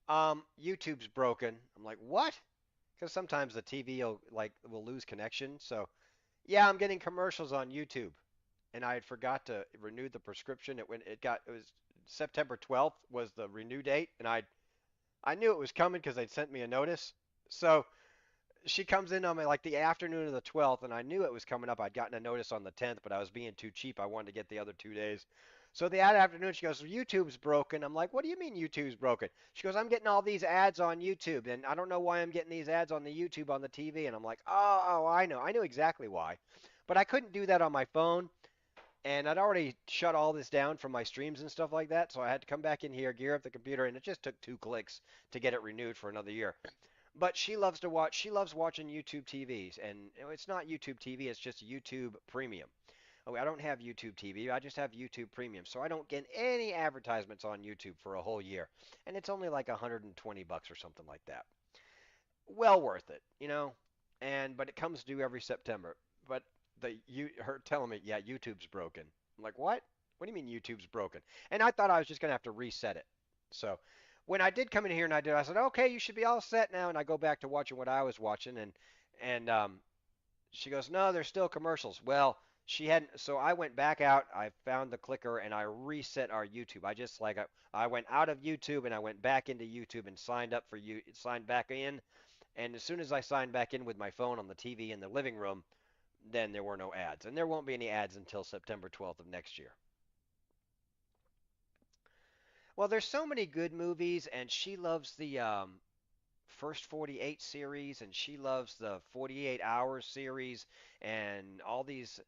YouTube's broken. I'm like, what? Because sometimes the TV will lose connection. So yeah, I'm getting commercials on YouTube, and I had forgot to renew the prescription. It was September 12th was the renew date, and I knew it was coming because they'd sent me a notice. So she comes in on like the afternoon of the 12th, and I knew it was coming up. I'd gotten a notice on the 10th, but I was being too cheap. I wanted to get the other 2 days. So the afternoon, she goes, YouTube's broken. I'm like, what do you mean YouTube's broken? She goes, I'm getting all these ads on YouTube, and I don't know why I'm getting these ads on the YouTube on the TV. And I'm like, oh, I know. I knew exactly why. But I couldn't do that on my phone, and I'd already shut all this down from my streams and stuff like that. So I had to come back in here, gear up the computer, and it just took 2 clicks to get it renewed for another year. But she loves to watch. She loves watching YouTube TVs, and it's not YouTube TV. It's just YouTube Premium. Oh, I don't have YouTube TV. I just have YouTube Premium, so I don't get any advertisements on YouTube for a whole year, and it's only like 120 bucks or something like that. Well worth it. And but it comes due every September. But her telling me, yeah, YouTube's broken. I'm like, what? What do you mean YouTube's broken? And I thought I was just gonna have to reset it. So when I did come in here and I said, okay, you should be all set now. And I go back to watching what I was watching, and she goes, no, there's still commercials. Well, she hadn't. So I went back out. I found the clicker and I reset our YouTube. I went out of YouTube and I went back into YouTube and signed back in. And as soon as I signed back in with my phone on the TV in the living room, then there were no ads. And there won't be any ads until September 12th of next year. Well, there's so many good movies, and she loves the First 48 series, and she loves the 48 Hours series, and all these.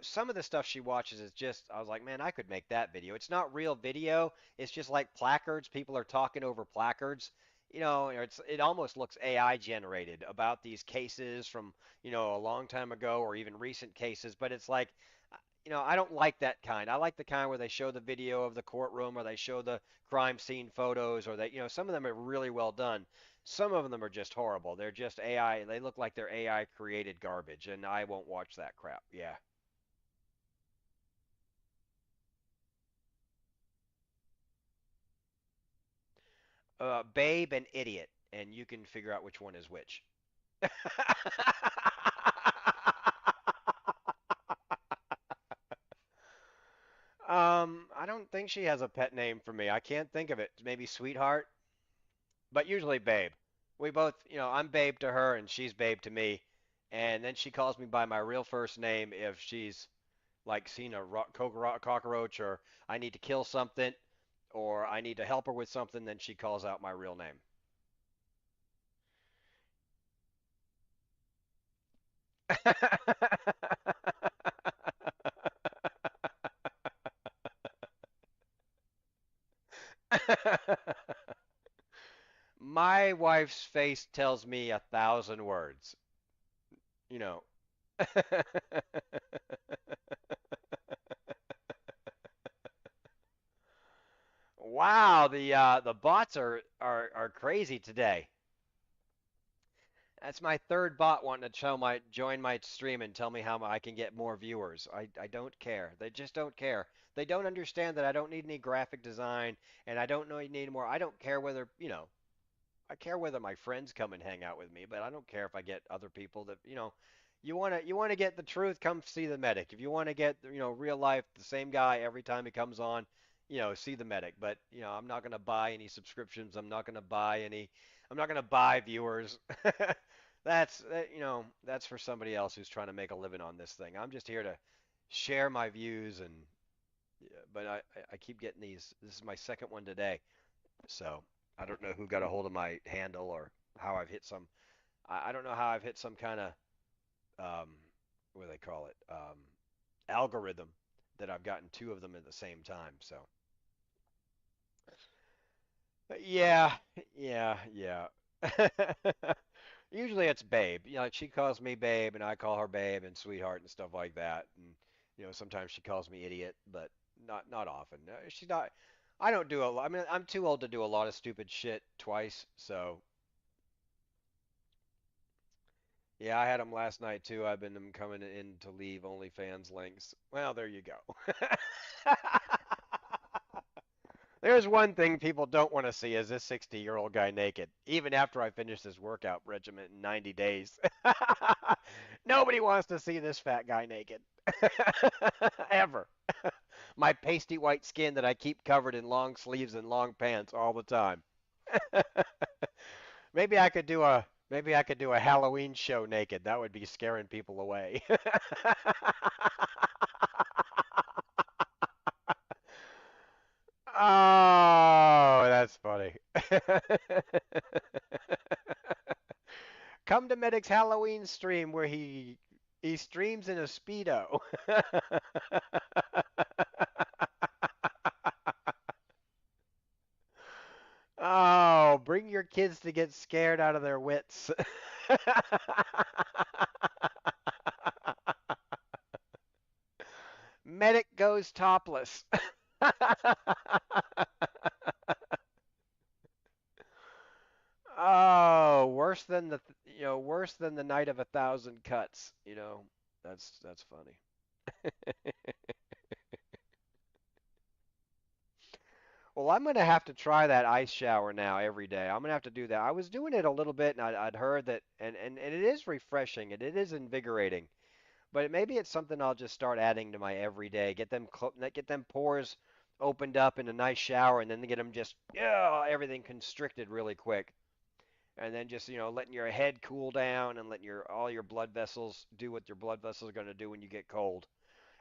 Some of the stuff she watches is just, I was like, man, I could make that video. It's not real video. It's just like placards. People are talking over placards. It almost looks AI generated about these cases from, a long time ago or even recent cases, but it's like, I don't like that kind. I like the kind where they show the video of the courtroom or they show the crime scene photos or that, some of them are really well done. Some of them are just horrible. They're just AI. They look like they're AI created garbage, and I won't watch that crap. Yeah. Babe and Idiot, and you can figure out which one is which. I don't think she has a pet name for me. I can't think of it. Maybe Sweetheart, but usually Babe. We both, I'm Babe to her and she's Babe to me. And then she calls me by my real first name if she's like seen a cockroach or I need to kill something or I need to help her with something, then she calls out my real name. My wife's face tells me 1,000 words. You know. Wow, the bots are crazy today. That's my third bot wanting to join my stream and tell me how I can get more viewers. I don't care. They just don't care. They don't understand that I don't need any graphic design and I don't know need more. I don't care whether, I care whether my friends come and hang out with me, but I don't care if I get other people that, you want to get the truth, come see the medic. If you want to get, real life, the same guy every time he comes on, see the medic. But, I'm not going to buy any subscriptions. I'm not going to buy viewers. That's for somebody else who's trying to make a living on this thing. I'm just here to share my views and yeah, but I keep getting these. This is my second one today. So I don't know who got a hold of my handle or how I've hit some. I don't know how I've hit some kind of what do they call it algorithm that I've gotten two of them at the same time. So yeah, yeah, yeah. Usually it's Babe. Like she calls me Babe and I call her Babe and Sweetheart and stuff like that. And sometimes she calls me Idiot, but not often. She's not. I don't do a lot. I mean, I'm too old to do a lot of stupid shit twice. So yeah, I had them last night too. I've been coming in to leave OnlyFans links. Well, there you go. There's one thing people don't want to see is this 60-year-old guy naked, even after I finish this workout regimen in 90 days. Nobody wants to see this fat guy naked. Ever. My pasty white skin that I keep covered in long sleeves and long pants all the time. Maybe I could do a Halloween show naked. That would be scaring people away. Oh, that's funny. Come to Medic's Halloween stream where he streams in a speedo. Oh, bring your kids to get scared out of their wits. Medic goes topless. Oh, worse than the night of 1,000 cuts. That's funny. Well, I'm gonna have to try that ice shower now every day. I'm gonna have to do that. I was doing it a little bit, and I'd heard that, and it is refreshing and it is invigorating. But maybe it's something I'll just start adding to my everyday. Get them pores opened up in a nice shower, and then get them just yeah everything constricted really quick, and then just letting your head cool down and letting your all your blood vessels do what your blood vessels are going to do when you get cold.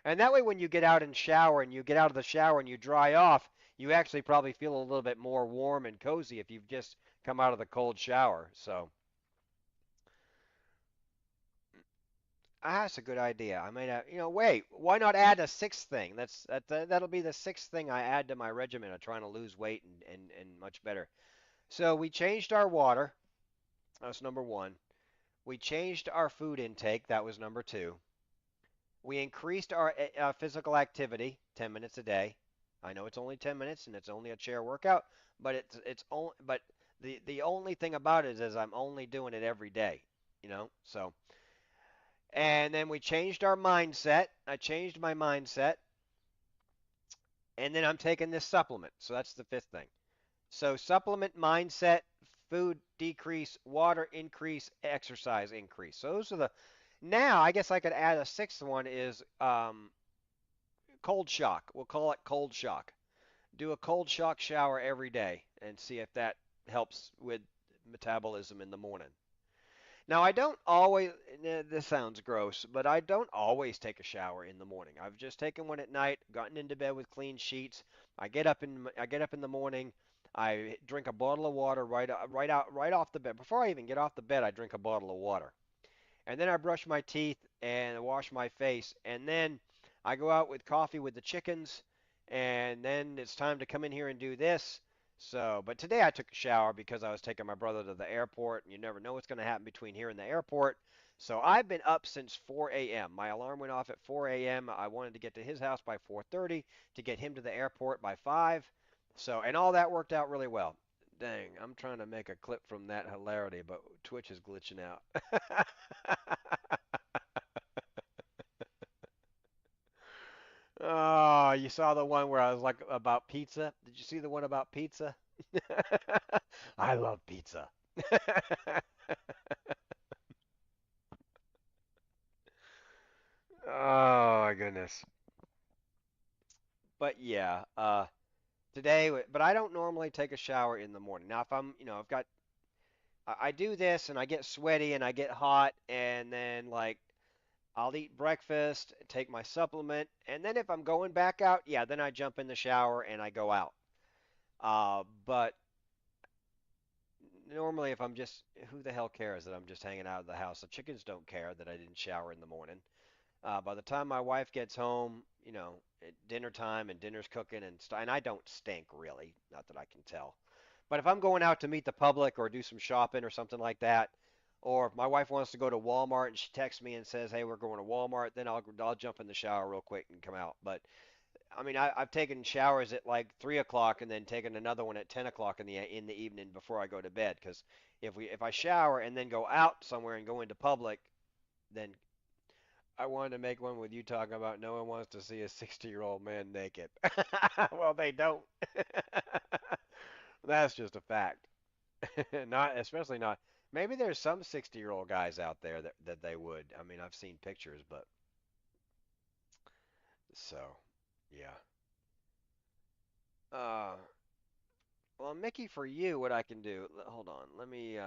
And that way, when you get out and shower and you get out of the shower and you dry off, you actually probably feel a little bit more warm and cozy if you've just come out of the cold shower. So that's a good idea. I mean, wait, why not add a sixth thing? That'll be the sixth thing I add to my regimen of trying to lose weight and much better. So we changed our water. That's number one. We changed our food intake. That was number two. We increased our physical activity, 10 minutes a day. I know it's only 10 minutes and it's only a chair workout, but it's only but the only thing about it is I'm only doing it every day, So, and then we changed our mindset. I changed my mindset, and then I'm taking this supplement. So that's the fifth thing. So supplement mindset, food decrease, water increase, exercise increase. So those are the now I guess I could add a sixth one is cold shock. We'll call it cold shock. Do a cold shock shower every day and see if that helps with metabolism in the morning. Now, I don't always, this sounds gross, but I don't always take a shower in the morning. I've just taken one at night, gotten into bed with clean sheets. I get up in the morning, I drink a bottle of water right off the bed. Before I even get off the bed, I drink a bottle of water. And then I brush my teeth and wash my face, and then I go out with coffee with the chickens, and then it's time to come in here and do this. So, but today I took a shower because I was taking my brother to the airport, and you never know what's going to happen between here and the airport. So I've been up since 4 a.m. My alarm went off at 4 a.m. I wanted to get to his house by 4:30 to get him to the airport by 5. So, and all that worked out really well. Dang, I'm trying to make a clip from that hilarity, but Twitch is glitching out. Oh, you saw the one where I was like about pizza? Did you see the one about pizza? I love pizza. Oh my goodness. But yeah, today, but I don't normally take a shower in the morning. Now, if I've got, I do this and I get sweaty and I get hot, and then like I'll eat breakfast, take my supplement, and then if I'm going back out, yeah, then I jump in the shower and I go out. But normally, if I'm just, who the hell cares that I'm just hanging out of the house? The chickens don't care that I didn't shower in the morning. By the time my wife gets home, at dinner time and dinner's cooking and I don't stink really, not that I can tell. But if I'm going out to meet the public or do some shopping or something like that, or if my wife wants to go to Walmart and she texts me and says, "Hey, we're going to Walmart," then I'll jump in the shower real quick and come out. But I mean, I've taken showers at like 3 o'clock and then taken another one at 10 o'clock in the evening before I go to bed. Because if I shower and then go out somewhere and go into public, then I wanted to make one with you talking about no one wants to see a 60-year-old man naked. Well, they don't. That's just a fact. Not especially not. Maybe there's some 60-year-old guys out there that they would. I mean, I've seen pictures, but so yeah. Uh, Well, Mickey, for you, what I can do, hold on, let me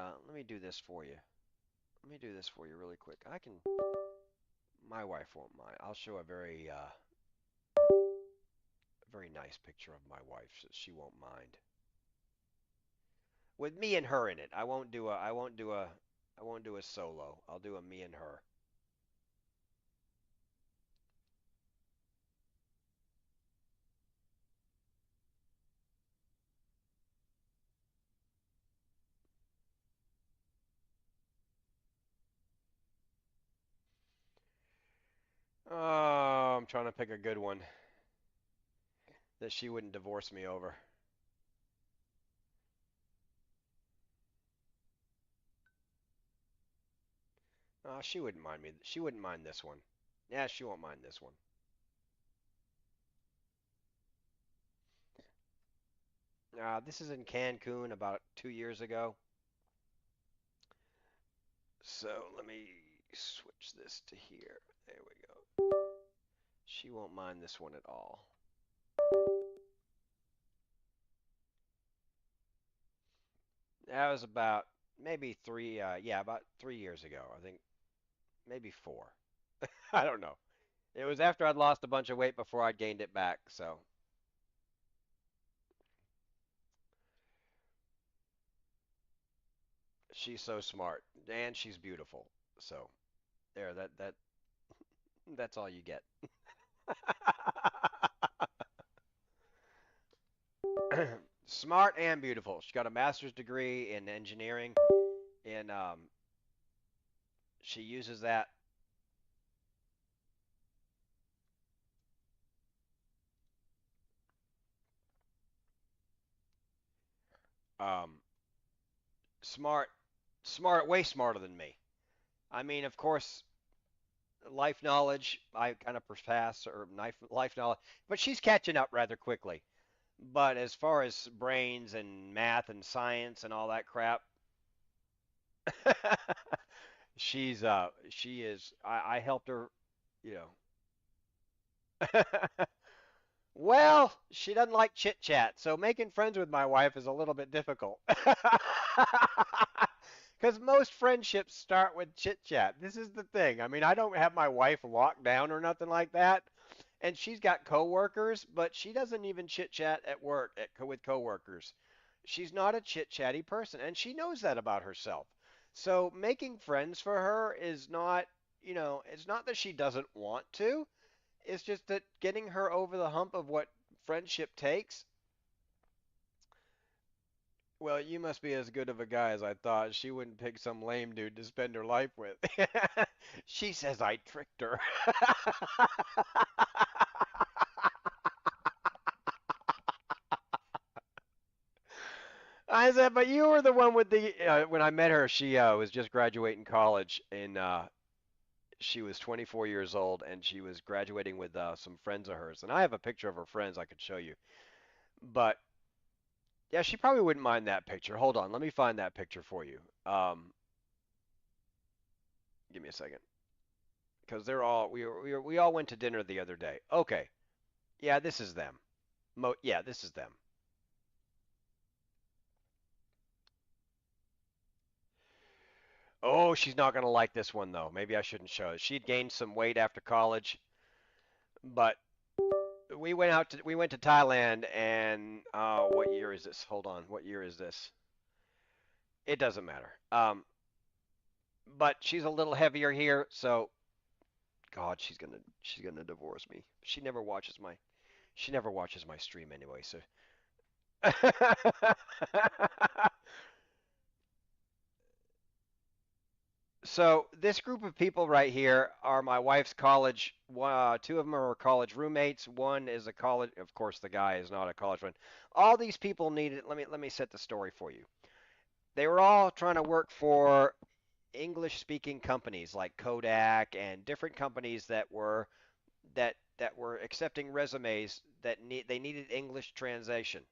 do this for you. Let me do this for you really quick. My wife won't mind. I'll show a very nice picture of my wife, so she won't mind. With me and her in it. I won't do a solo. I'll do a me and her. Oh, I'm trying to pick a good one that she wouldn't divorce me over. She wouldn't mind me. She wouldn't mind this one. Yeah, she won't mind this one. This is in Cancun about 2 years ago. So let me switch this to here. There we go. She won't mind this one at all. That was about maybe about 3 years ago. I think maybe four. I don't know. It was after I'd lost a bunch of weight before I'd gained it back. So she's so smart and she's beautiful. So there, that's all you get. Smart and beautiful. She got a master's degree in engineering, and she uses that. Um, smart, smart, way smarter than me. I mean, of course, life knowledge I kind of pass, or life knowledge, but she's catching up rather quickly. But as far as brains and math and science and all that crap, she is. I helped her, you know. Well, she doesn't like chit chat, so making friends with my wife is a little bit difficult. Because most friendships start with chit chat. This is the thing. I mean, I don't have my wife locked down or nothing like that. And she's got coworkers, but she doesn't even chit chat at work with coworkers. She's not a chit chatty person, and she knows that about herself. So making friends for her is not, it's not that she doesn't want to. It's just that getting her over the hump of what friendship takes. Well, you must be as good of a guy as I thought. She wouldn't pick some lame dude to spend her life with. She says I tricked her. I said, but you were the one with the. When I met her, she was just graduating college, and she was 24 years old, and she was graduating with some friends of hers. And I have a picture of her friends I could show you. But yeah, she probably wouldn't mind that picture. Hold on, let me find that picture for you. Give me a second, because we all went to dinner the other day. Okay, yeah, this is them. Yeah, this is them. Oh, she's not gonna like this one though. Maybe I shouldn't show it. She'd gained some weight after college, but we went to Thailand, and what year is this? Hold on, what year is this? It doesn't matter. But she's a little heavier here, so God, she's gonna divorce me. She never watches my stream anyway, so. So this group of people right here are my wife's college. Two of them are college roommates. One is a college. Of course, the guy is not a college friend. All these people needed. Let me set the story for you. They were all trying to work for English-speaking companies like Kodak and different companies that were accepting resumes they needed English translation.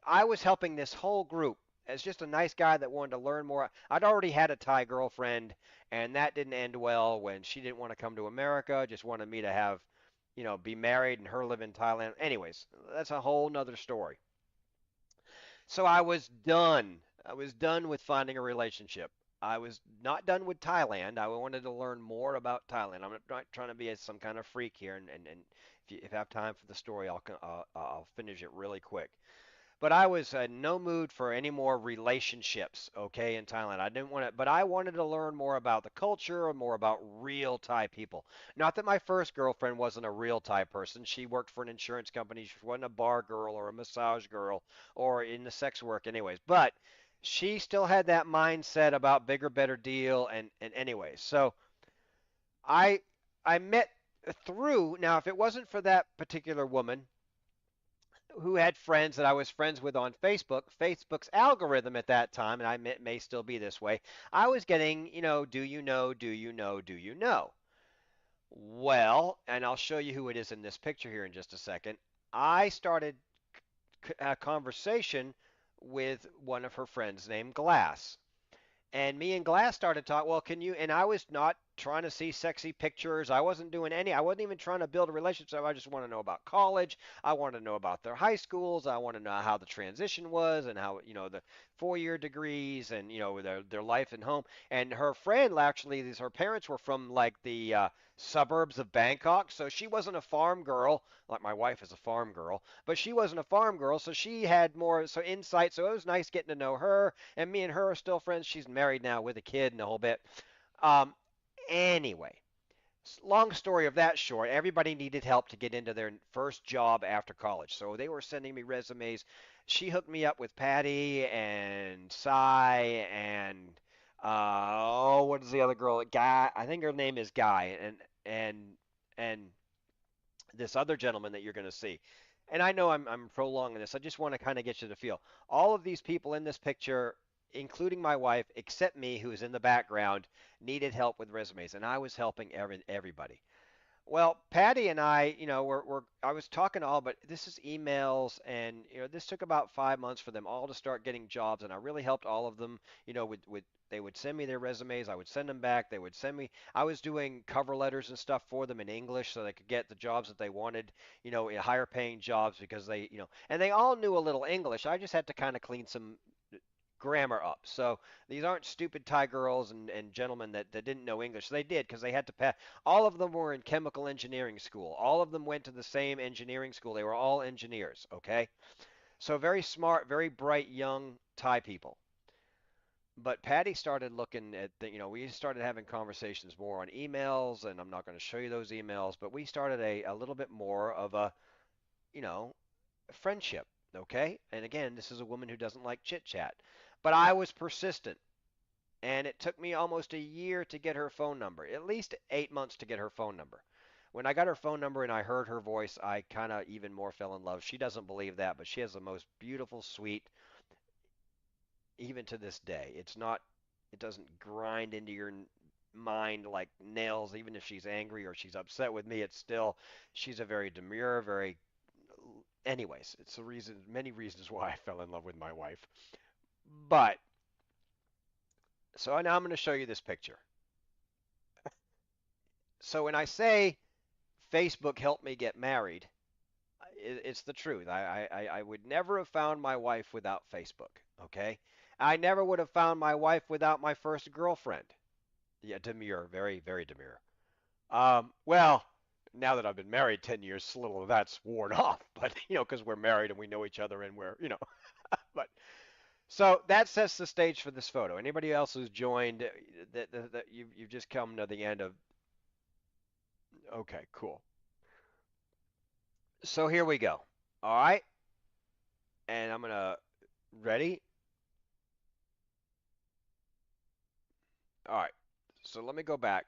I was helping this whole group as just a nice guy that wanted to learn more. I'd already had a Thai girlfriend, and that didn't end well when she didn't want to come to America, just wanted me to have, be married and her live in Thailand. Anyways, that's a whole nother story. So I was done. I was done with finding a relationship. I was not done with Thailand. I wanted to learn more about Thailand. I'm not trying to be some kind of freak here, and if you have time for the story, I'll finish it really quick. But I was in no mood for any more relationships, okay, in Thailand. I didn't want to, but I wanted to learn more about the culture and more about real Thai people. Not that my first girlfriend wasn't a real Thai person. She worked for an insurance company. She wasn't a bar girl or a massage girl or in the sex work, anyways. But she still had that mindset about bigger, better deal, and anyways. So I I met through now. If it wasn't for that particular woman, who had friends that I was friends with on Facebook. Facebook's algorithm at that time, and I may still be this way, I was getting, do you know, do you know, do you know? Well, and I'll show you who it is in this picture here in just a second. I started a conversation with one of her friends named Glass. And me and Glass started talking. Well, can you? And I was not trying to see sexy pictures. I wasn't doing any. I wasn't even trying to build a relationship. I just want to know about college. I want to know about their high schools. I want to know how the transition was and how the 4-year degrees and their life and home. And her friend actually, these her parents were from like the suburbs of Bangkok, so she wasn't a farm girl like my wife is a farm girl, but she wasn't a farm girl, so she had more insight. So it was nice getting to know her, and me and her are still friends. She's married now with a kid and the whole bit. Um, anyway, long story of that short, everybody needed help to get into their first job after college. So they were sending me resumes. She hooked me up with Patty and Cy and what is the other girl? Guy. I think her name is Guy and and this other gentleman that you're going to see. And I know I'm prolonging this. I just want to kind of get you to feel. All of these people in this picture, including my wife, except me, who is in the background, needed help with resumes, and I was helping everybody. Well, Patty and I, I was talking to all, but this is emails, and this took about 5 months for them all to start getting jobs, and I really helped all of them, with they would send me their resumes, I would send them back, they would send me, I was doing cover letters and stuff for them in English so they could get the jobs that they wanted, in higher paying jobs because and they all knew a little English. I just had to kind of clean some grammar up. So these aren't stupid Thai girls and gentlemen that didn't know English. They did because they had to pass. All of them were in chemical engineering school. All of them went to the same engineering school. They were all engineers, okay? So very smart, very bright, young Thai people. But Patty started looking at we started having conversations more on emails, and I'm not going to show you those emails, but we started a little bit more of a, you know, friendship, okay? And again, this is a woman who doesn't like chit chat. But I was persistent, and it took me almost a year to get her phone number, at least 8 months to get her phone number. When I got her phone number and I heard her voice, I kind of even more fell in love. She doesn't believe that, but she has the most beautiful, sweet, even to this day. It doesn't grind into your mind like nails, even if she's angry or she's upset with me. She's a very demure, very, anyways, it's many reasons why I fell in love with my wife. But, so now I'm going to show you this picture. So when I say Facebook helped me get married, it's the truth. I would never have found my wife without Facebook. Okay, I never would have found my wife without my first girlfriend. Yeah, demure, very very demure. Well, now that I've been married 10 years, a little of that's worn off. But because we're married and we know each other and but so that sets the stage for this photo. Anybody else who's joined, that you've just come to the end of. Okay, cool. So here we go. All right, and I'm gonna ready. All right. So let me go back.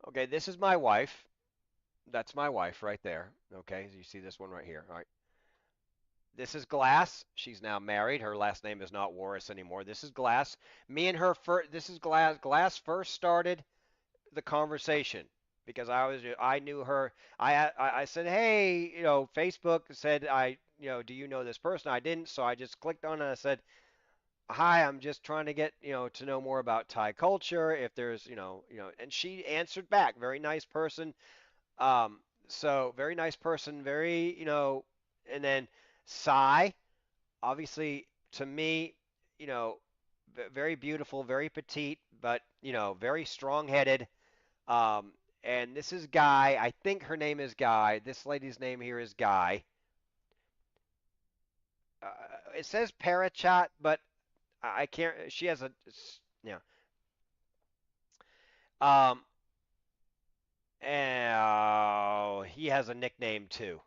Okay, this is my wife. That's my wife right there. Okay, so you see this one right here. All right. This is Glass. She's now married. Her last name is not Warris anymore. This is Glass. Me and her first. This is Glass. Glass first started the conversation because I knew her. I said, hey, Facebook said do you know this person? I didn't, so I just clicked on it. And I said, hi, I'm just trying to get, to know more about Thai culture. If there's, and she answered back, very nice person. Um, so very nice person, very, and then Sai, obviously to me, you know, very beautiful, very petite, but, very strong-headed. Um, and this is Guy. I think her name is Guy. This lady's name here is Guy. Uh, it says Parachat, but I can't. She has a, yeah. Um, and he has a nickname too.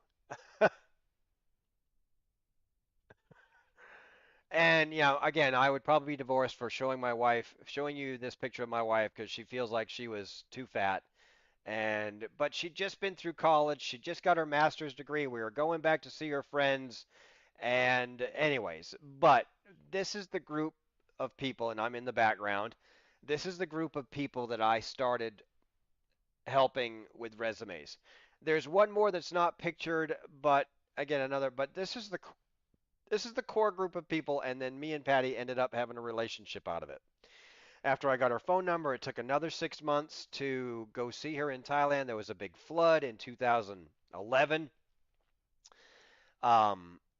And again, I would probably be divorced for showing you this picture of my wife because she feels like she was too fat. And but she'd just been through college. She just got her master's degree. We were going back to see her friends. And anyways, but this is the group of people, and I'm in the background. This is the group of people that I started helping with resumes. There's one more that's not pictured, but again another. But this is the core group of people, and then me and Patty ended up having a relationship out of it. After I got her phone number, it took another 6 months to go see her in Thailand. There was a big flood in 2011.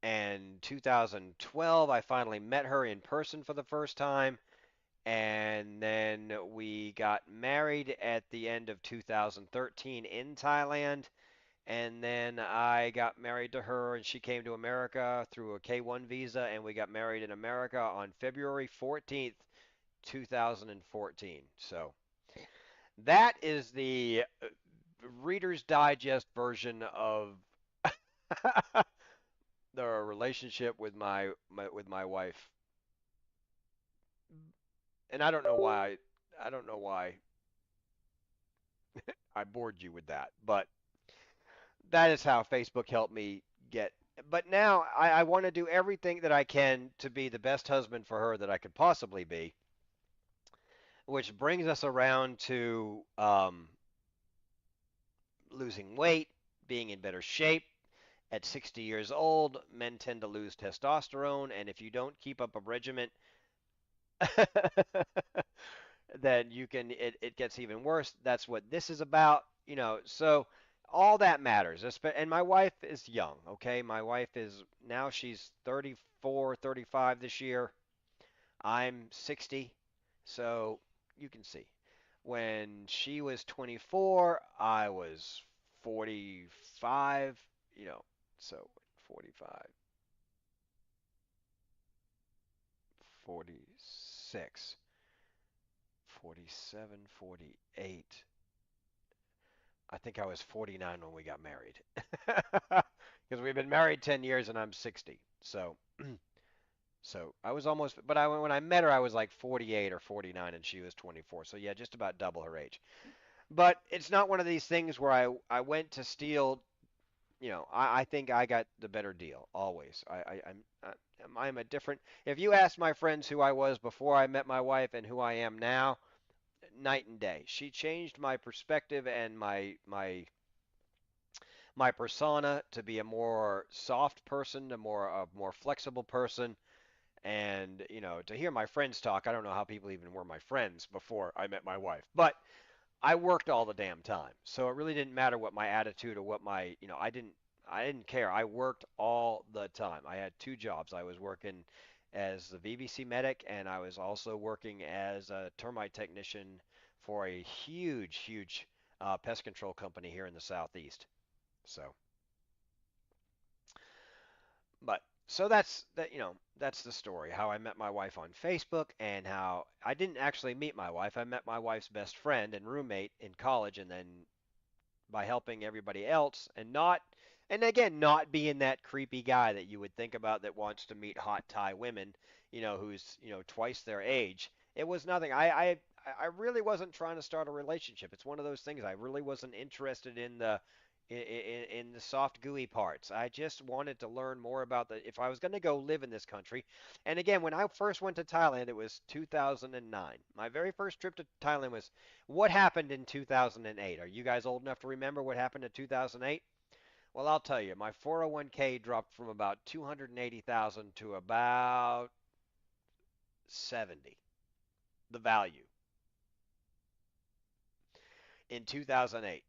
And 2012, I finally met her in person for the first time. And then we got married at the end of 2013 in Thailand. And then I got married to her, and she came to America through a K-1 visa, and we got married in America on February 14th, 2014. So that is the Reader's Digest version of the relationship with my wife. And I don't know why I bored you with that, but that is how Facebook helped me get. But now I want to do everything that I can to be the best husband for her that I could possibly be, which brings us around to losing weight, being in better shape. At 60 years old, men tend to lose testosterone, and if you don't keep up a regimen, then it gets even worse. That's what this is about. So all that matters. And my wife is young, okay? My wife is now she's 34, 35 this year. I'm 60. So you can see. When she was 24, I was 45, so 45, 46, 47, 48. I think I was 49 when we got married. Because we've been married 10 years and I'm 60. So I was almost, but when I met her, I was like 48 or 49 and she was 24. So yeah, just about double her age. But it's not one of these things where I went to steal. I think I got the better deal always. I'm a different. If you ask my friends who I was before I met my wife and who I am now, night and day. She changed my perspective and my persona to be a more soft person, a more flexible person. And to hear my friends talk, I don't know how people even were my friends before I met my wife. But I worked all the damn time, so it really didn't matter what my attitude or what I didn't care. I worked all the time. I had two jobs. I was working as the VBC medic, and I was also working as a termite technician for a huge, huge pest control company here in the southeast. So, but so that's the story. How I met my wife on Facebook, and how I didn't actually meet my wife. I met my wife's best friend and roommate in college, and then by helping everybody else, and again, not being that creepy guy that you would think about that wants to meet hot Thai women, who's twice their age. It was nothing. I really wasn't trying to start a relationship. It's one of those things. I really wasn't interested in the soft gooey parts. I just wanted to learn more about if I was going to go live in this country. And again, when I first went to Thailand, it was 2009. My very first trip to Thailand was what happened in 2008. Are you guys old enough to remember what happened in 2008? Well, I'll tell you. My 401k dropped from about 280,000 to about 70, the value, in 2008.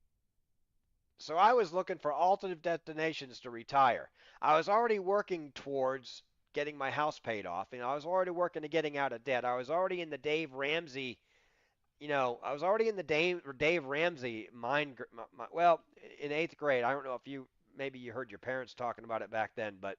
So I was looking for alternative destinations to retire. I was already working towards getting my house paid off, and I was already working to getting out of debt. I was already in the Dave Ramsey, I was already in the Dave Ramsey mind. Well, in eighth grade, I don't know if maybe you heard your parents talking about it back then, but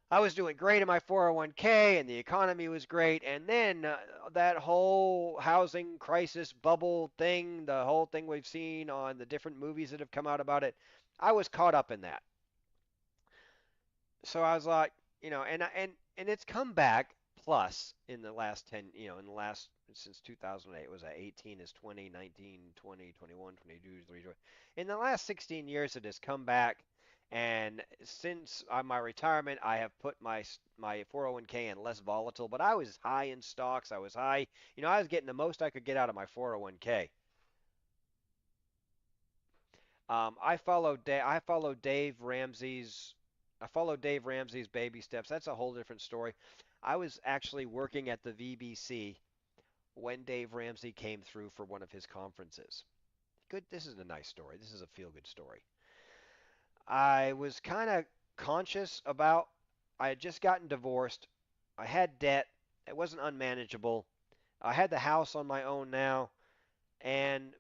I was doing great in my 401k, and the economy was great. And then that whole housing crisis bubble thing, the whole thing we've seen on the different movies that have come out about it, I was caught up in that. So I was like, and it's come back plus in the last 10, in the last since 2008 was at 18 is 20, 19, 20, 21, 22, 23. In the last 16 years, it has come back, and since my retirement, I have put my 401k in less volatile. But I was high in stocks. I was high, I was getting the most I could get out of my 401k. I follow Dave Ramsey's baby steps. That's a whole different story. I was actually working at the VBC when Dave Ramsey came through for one of his conferences. Good. This is a nice story. This is a feel good story. I was kind of conscious about. I had just gotten divorced. I had debt. It wasn't unmanageable. I had the house on my own now, and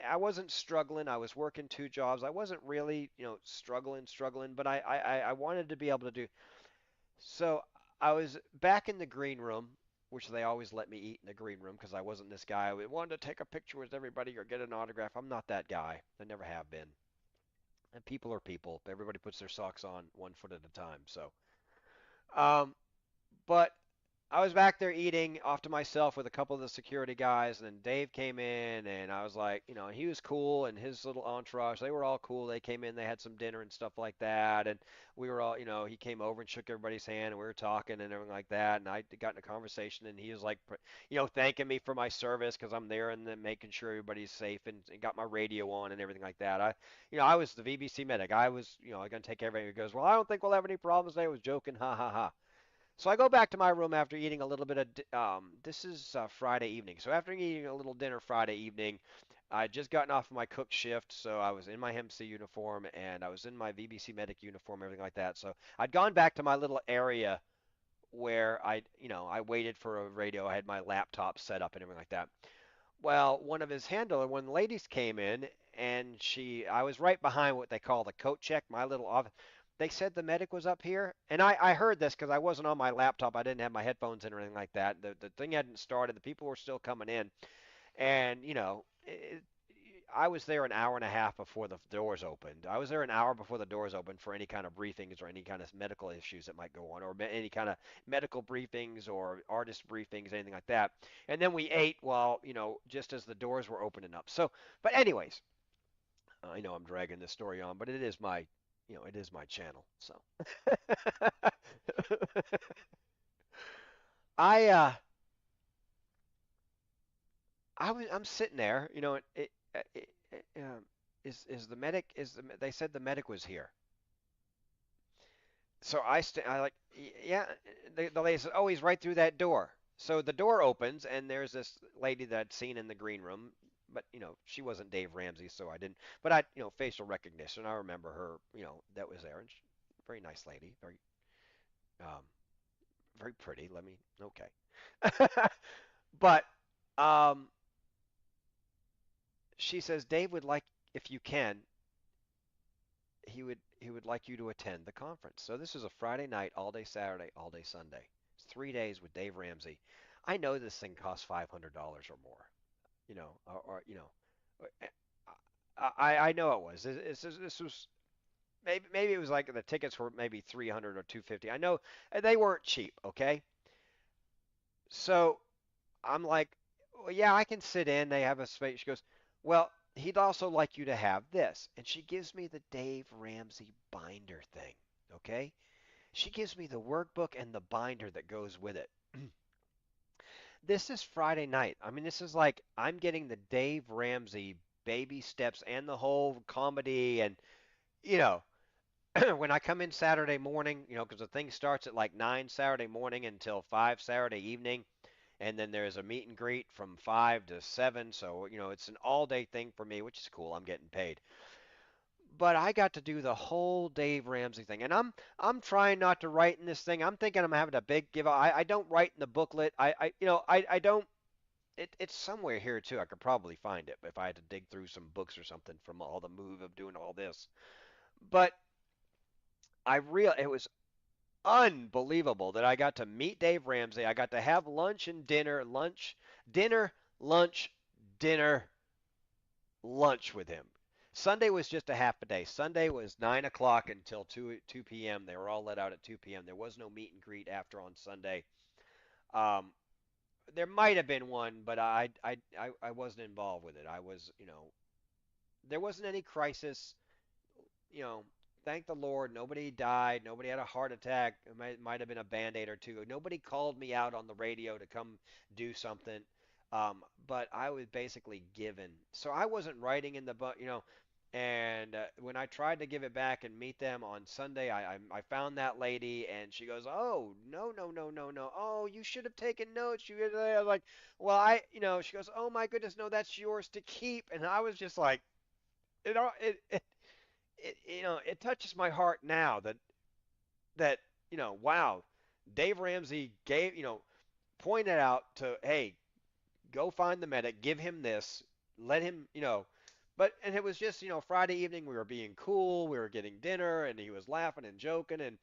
I wasn't struggling. I was working two jobs. I wasn't really, struggling, but I wanted to be able to do. So I was back in the green room, which they always let me eat in the green room because I wasn't this guy who wanted to take a picture with everybody or get an autograph. I'm not that guy. I never have been. And people are people. Everybody puts their socks on one foot at a time. Um, but I was back there eating off to myself with a couple of the security guys, and then Dave came in, and I was like, he was cool, and his little entourage, they were all cool. They came in, they had some dinner and stuff like that, and we were all, he came over and shook everybody's hand, and we were talking and everything like that, and I got in a conversation, and he was like, thanking me for my service because I'm there and then making sure everybody's safe and got my radio on and everything like that. I was the VBC medic. I was, I gonna take care of everything. He goes, well, I don't think we'll have any problems today. I was joking, ha ha ha. So I go back to my room after eating a little bit of. This is Friday evening. So after eating a little dinner Friday evening, I just gotten off of my cook shift, so I was in my MC uniform and I was in my VBC medic uniform, everything like that. So I'd gone back to my little area where I waited for a radio. I had my laptop set up and everything like that. Well, one of the ladies came in, and I was right behind what they call the coat check, my little office. They said the medic was up here, and I heard this because I wasn't on my laptop. I didn't have my headphones in or anything like that. The thing hadn't started. The people were still coming in, and I was there an hour and a half before the doors opened. I was there an hour before the doors opened for any kind of briefings or any kind of medical issues that might go on, or any kind of medical briefings or artist briefings, anything like that. And then we ate while, just as the doors were opening up. So, but anyways, I know I'm dragging this story on, but it is my channel. So, I uh I'm sitting there, is the medic they said the medic was here. So I like, yeah, the lady said, oh, he's right through that door. So the door opens, and there's this lady that I'd seen in the green room, but she wasn't Dave Ramsey, so I didn't. But facial recognition, I remember her, that was there, and very nice lady, um, very pretty. Okay. But um, she says Dave would like, if you can, he would like you to attend the conference. So this is a Friday night, all day Saturday, all day Sunday. It's 3 days with Dave Ramsey. I know this thing costs $500 or more, I know it was. This was maybe it was like the tickets were maybe 300 or 250. I know they weren't cheap. Okay, so I'm like, well, yeah, I can sit in. They have a space. She goes, well, he'd also like you to have this. And she gives me the Dave Ramsey binder thing. Okay? She gives me the workbook and the binder that goes with it. This is Friday night. I mean, this is like I'm getting the Dave Ramsey baby steps and the whole comedy. And, you know, when I come in Saturday morning, because the thing starts at like 9 Saturday morning until 5 Saturday evening, and then there's a meet and greet from 5 to 7. So, it's an all day thing for me, which is cool. I'm getting paid. But I got to do the whole Dave Ramsey thing. And I'm trying not to write in this thing. I'm thinking I'm having a big give out. I don't write in the booklet. I don't it's somewhere here too. I could probably find it if I had to dig through some books or something from all the move of doing all this. But it was unbelievable that I got to meet Dave Ramsey. I got to have lunch and dinner, lunch, dinner, lunch with him. Sunday was just a half a day. Sunday was 9 o'clock until 2 p.m. They were all let out at 2 p.m. There was no meet and greet after on Sunday. Um, there might have been one, but I wasn't involved with it. I was, there wasn't any crisis. You know, thank the Lord, nobody died, nobody had a heart attack. It might have been a band-aid or two. Nobody called me out on the radio to come do something. But I was basically given. So I wasn't writing in the book. And when I tried to give it back and meet them on Sunday, I found that lady and she goes, "Oh, no, no, no, no, no. Oh, you should have taken notes. I was like, well, she goes, "Oh my goodness, no, that's yours to keep." And I was just like, it touches my heart now that wow, Dave Ramsey pointed out to, hey, go find the medic, give him this, let him, and it was just, Friday evening we were being cool, we were getting dinner, and he was laughing and joking, and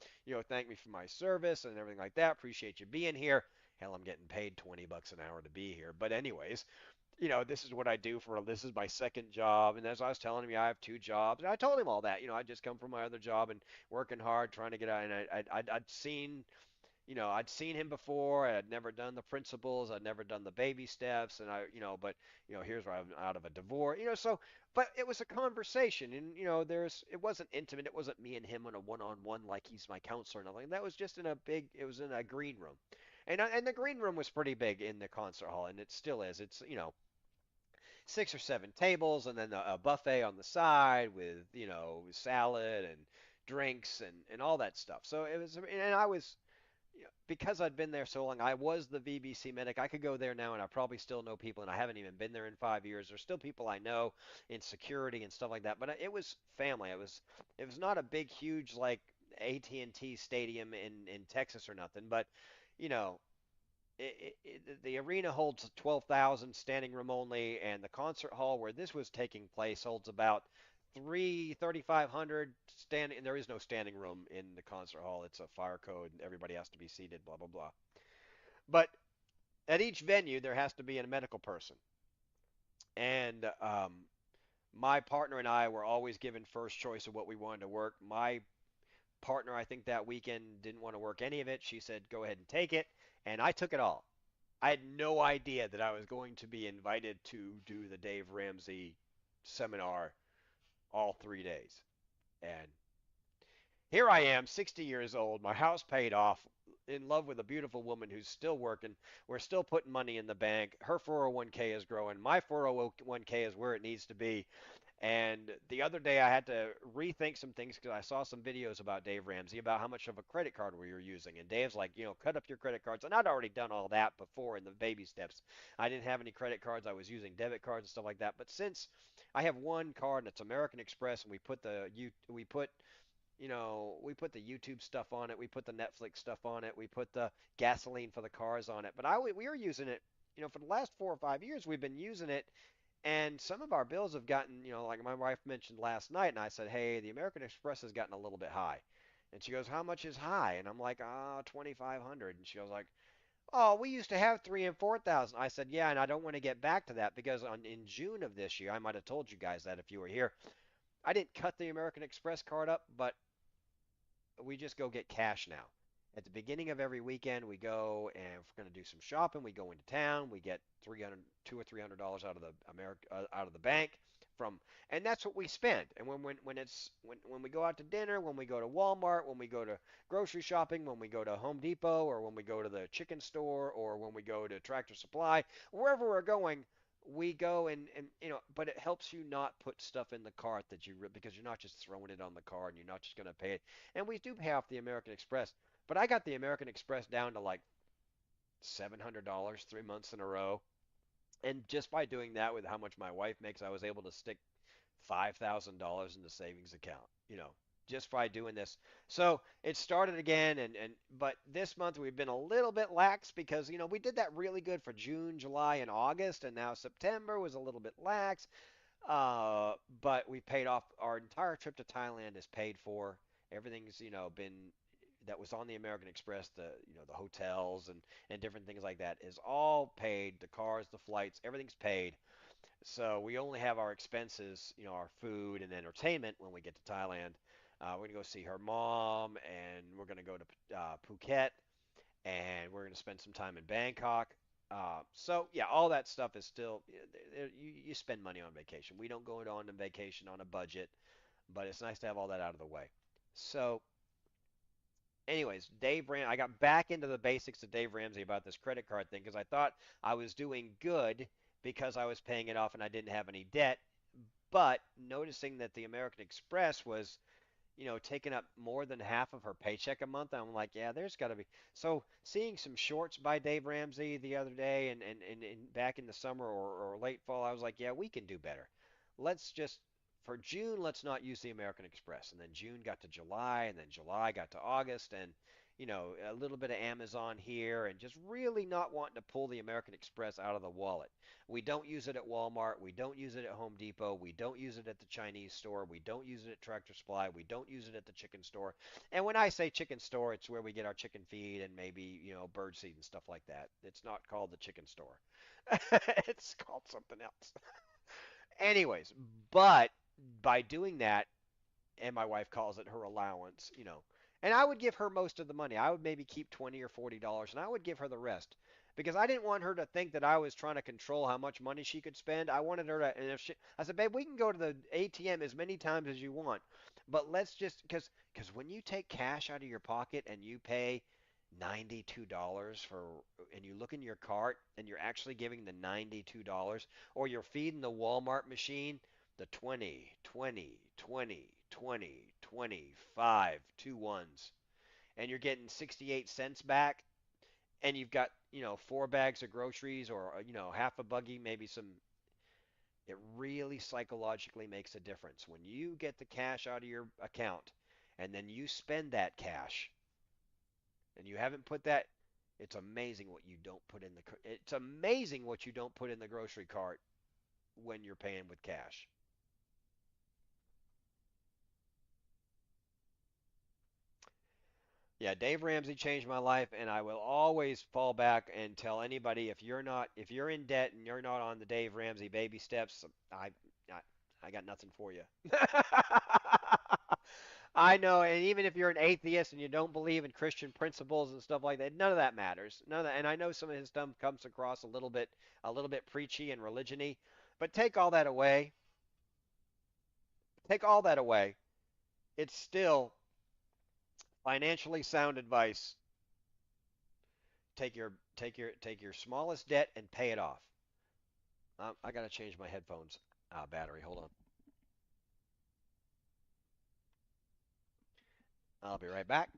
thanked me for my service and everything like that. Appreciate you being here. Hell, I'm getting paid $20 an hour to be here, but anyways, this is what I do this is my second job. And as I was telling him, I have two jobs. And I told him all that. I just come from my other job and working hard, trying to get out. And I'd seen him before. I had never done the principles. I'd never done the baby steps. And but here's where I'm out of a divorce. But it was a conversation, and it wasn't intimate. It wasn't me and him on a one-on-one like he's my counselor and nothing. That was just it was in a green room. And the green room was pretty big in the concert hall, and it still is. It's 6 or 7 tables, and then a buffet on the side with salad and drinks and all that stuff. So it was, and I was, because I'd been there so long, I was the VBC medic. I could go there now, and I probably still know people, and I haven't even been there in 5 years. There's still people I know in security and stuff like that. But it was family. It was not a big, huge like AT&T Stadium in Texas or nothing, but you know the arena holds 12,000 standing room only, and the concert hall where this was taking place holds about 3,500 standing. And there is no standing room in the concert hall. It's a fire code, and everybody has to be seated. Blah blah blah. But at each venue, there has to be a medical person, and my partner and I were always given first choice of what we wanted to work. My partner, I think that weekend didn't want to work any of it. She said, "Go ahead and take it," and I took it all. I had no idea that I was going to be invited to do the Dave Ramsey seminar all 3 days. And here I am, 60 years old, my house paid off, in love with a beautiful woman who's still working. We're still putting money in the bank. Her 401k is growing. My 401k is where it needs to be. And the other day I had to rethink some things because I saw some videos about Dave Ramsey about how much of a credit card we were using. And Dave's like, cut up your credit cards. And I'd already done all that before in the baby steps. I didn't have any credit cards. I was using debit cards and stuff like that. But since I have one card and it's American Express, and we put the YouTube stuff on it, we put the Netflix stuff on it, we put the gasoline for the cars on it. But we were using it, for the last 4 or 5 years we've been using it, and some of our bills have gotten, like my wife mentioned last night, and I said, hey, the American Express has gotten a little bit high. And she goes, how much is high? And I'm like, 2,500. And she goes like, oh, we used to have 3 and 4,000. I said, yeah, and I don't want to get back to that because in June of this year, I might have told you guys that if you were here, I didn't cut the American Express card up, but we just go get cash now. At the beginning of every weekend, we go and if we're going to do some shopping, we go into town. We get 300, $200 or $300 out of the out of the bank from, and that's what we spend. And when we go out to dinner, when we go to Walmart, when we go to grocery shopping, when we go to Home Depot, or when we go to the chicken store, or when we go to Tractor Supply, wherever we're going, we go and but it helps you not put stuff in the cart because you're not just throwing it on the card and you're not just going to pay it. And we do pay off the American Express, but I got the American Express down to like $700 3 months in a row. And just by doing that with how much my wife makes, I was able to stick $5,000 in the savings account, just by doing this. So it started again, and but this month we've been a little bit lax because we did that really good for June, July, and August, and now September was a little bit lax. But we paid off our entire trip to Thailand is paid for. Everything's been that was on the American Express, the hotels and different things like that is all paid. The cars, the flights, everything's paid. So we only have our expenses, our food and entertainment when we get to Thailand. We're gonna go see her mom, and we're gonna go to Phuket, and we're going to spend some time in Bangkok. So yeah, all that stuff is still you spend money on vacation. We don't go on a vacation on a budget, but it's nice to have all that out of the way. So, anyways, I got back into the basics of Dave Ramsey about this credit card thing because I thought I was doing good because I was paying it off and I didn't have any debt. But noticing that the American Express was taking up more than half of her paycheck a month. I'm like, yeah, there's got to be. So seeing some shorts by Dave Ramsey the other day and back in the summer or late fall, I was like, yeah, we can do better. Let's just for June, let's not use the American Express. And then June got to July, and then July got to August, and a little bit of Amazon here, and just really not wanting to pull the American Express out of the wallet. We don't use it at Walmart. We don't use it at Home Depot. We don't use it at the Chinese store. We don't use it at Tractor Supply. We don't use it at the chicken store. And when I say chicken store, it's where we get our chicken feed and maybe, bird seed and stuff like that. It's not called the chicken store. It's called something else. Anyways, but by doing that, and my wife calls it her allowance. And I would give her most of the money. I would maybe keep $20 or $40, and I would give her the rest because I didn't want her to think that I was trying to control how much money she could spend. I wanted her to, and I said, babe, we can go to the ATM as many times as you want, but let's just because when you take cash out of your pocket and you pay $92 and you look in your cart and you're actually giving the $92 or you're feeding the Walmart machine the 20, 20, 20, 20, 25, two ones, and you're getting 68 cents back, and you've got, four bags of groceries or, half a buggy, maybe some. It really psychologically makes a difference. When you get the cash out of your account and then you spend that cash and you haven't put that, it's amazing what you don't put in it's amazing what you don't put in the grocery cart when you're paying with cash. Yeah, Dave Ramsey changed my life, and I will always fall back and tell anybody if you're in debt and you're not on the Dave Ramsey baby steps, I, I got nothing for you. I know, and even if you're an atheist and you don't believe in Christian principles and stuff like that, none of that matters. None of that, and I know some of his stuff comes across a little bit preachy and religiony, but take all that away. Take all that away. It's still financially sound advice. Take your smallest debt and pay it off. I gotta change my headphones battery. Hold on. I'll be right back.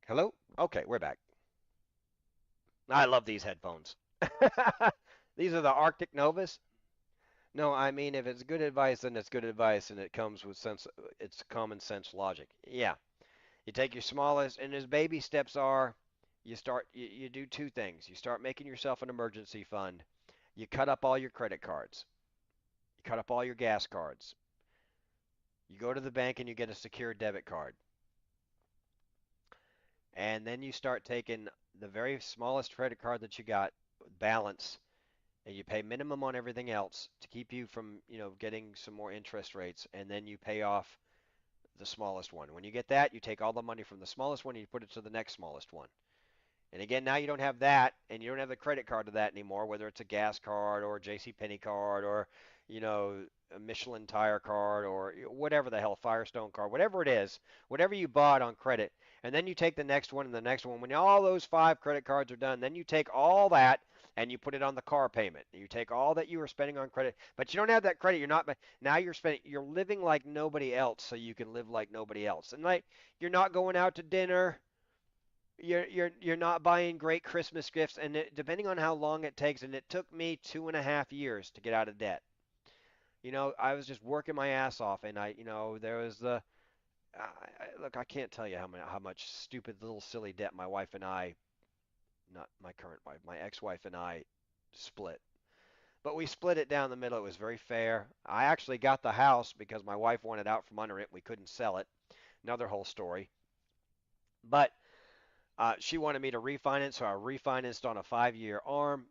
Hello? Okay, we're back. I love these headphones. These are the Arctic Novas. No, I mean if it's good advice, then it's good advice, and it comes with sense. It's common sense logic. Yeah, you take your smallest, and as baby steps are, you do two things. You start making yourself an emergency fund. You cut up all your credit cards. You cut up all your gas cards. You go to the bank and you get a secure debit card. And then you start taking the very smallest credit card that you got, balance, and you pay minimum on everything else to keep you from, getting some more interest rates, and then you pay off the smallest one. When you get that, you take all the money from the smallest one and you put it to the next smallest one. And again, now you don't have that, and you don't have the credit card to that anymore, whether it's a gas card or a J.C. Penney card or, a Michelin tire card or whatever the hell, Firestone card, whatever it is, whatever you bought on credit. And then you take the next one and the next one. When all those five credit cards are done, then you take all that and you put it on the car payment. You take all that you were spending on credit, but you don't have that credit. You're not now you're living like nobody else, so you can live like nobody else. And like you're not going out to dinner, you're not buying great Christmas gifts, and depending on how long it takes, and it took me 2.5 years to get out of debt. I was just working my ass off, and there was look, I can't tell you how much stupid little silly debt my wife and I, not my current wife, my ex-wife and I split. But we split it down the middle. It was very fair. I actually got the house because my wife wanted out from under it. We couldn't sell it. Another whole story. But She wanted me to refinance, so I refinanced on a 5-year ARM,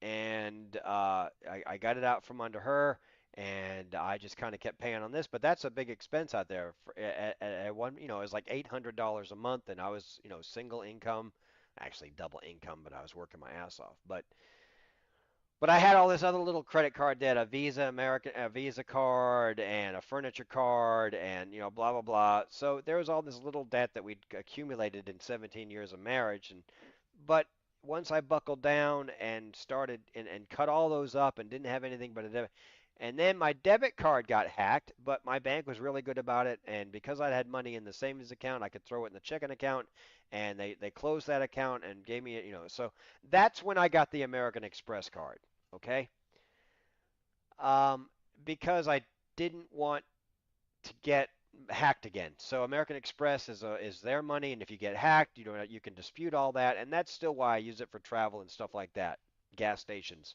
and I got it out from under her, and I just kind of kept paying on this. But that's a big expense out there. At one, it was like $800 a month, and I was, single income, actually double income, but I was working my ass off. But I had all this other little credit card debt, a Visa card, and a furniture card, and blah blah blah. So there was all this little debt that we'd accumulated in 17 years of marriage, but once I buckled down and started and cut all those up and didn't have anything but a debit, and then my debit card got hacked, but my bank was really good about it, and because I had money in the savings account, I could throw it in the checking account, and they closed that account and gave me, so that's when I got the American Express card. Okay, um, because I didn't want to get hacked again. So American Express is their money, and if you get hacked, you can dispute all that, and that's still why I use it for travel and stuff like that, gas stations,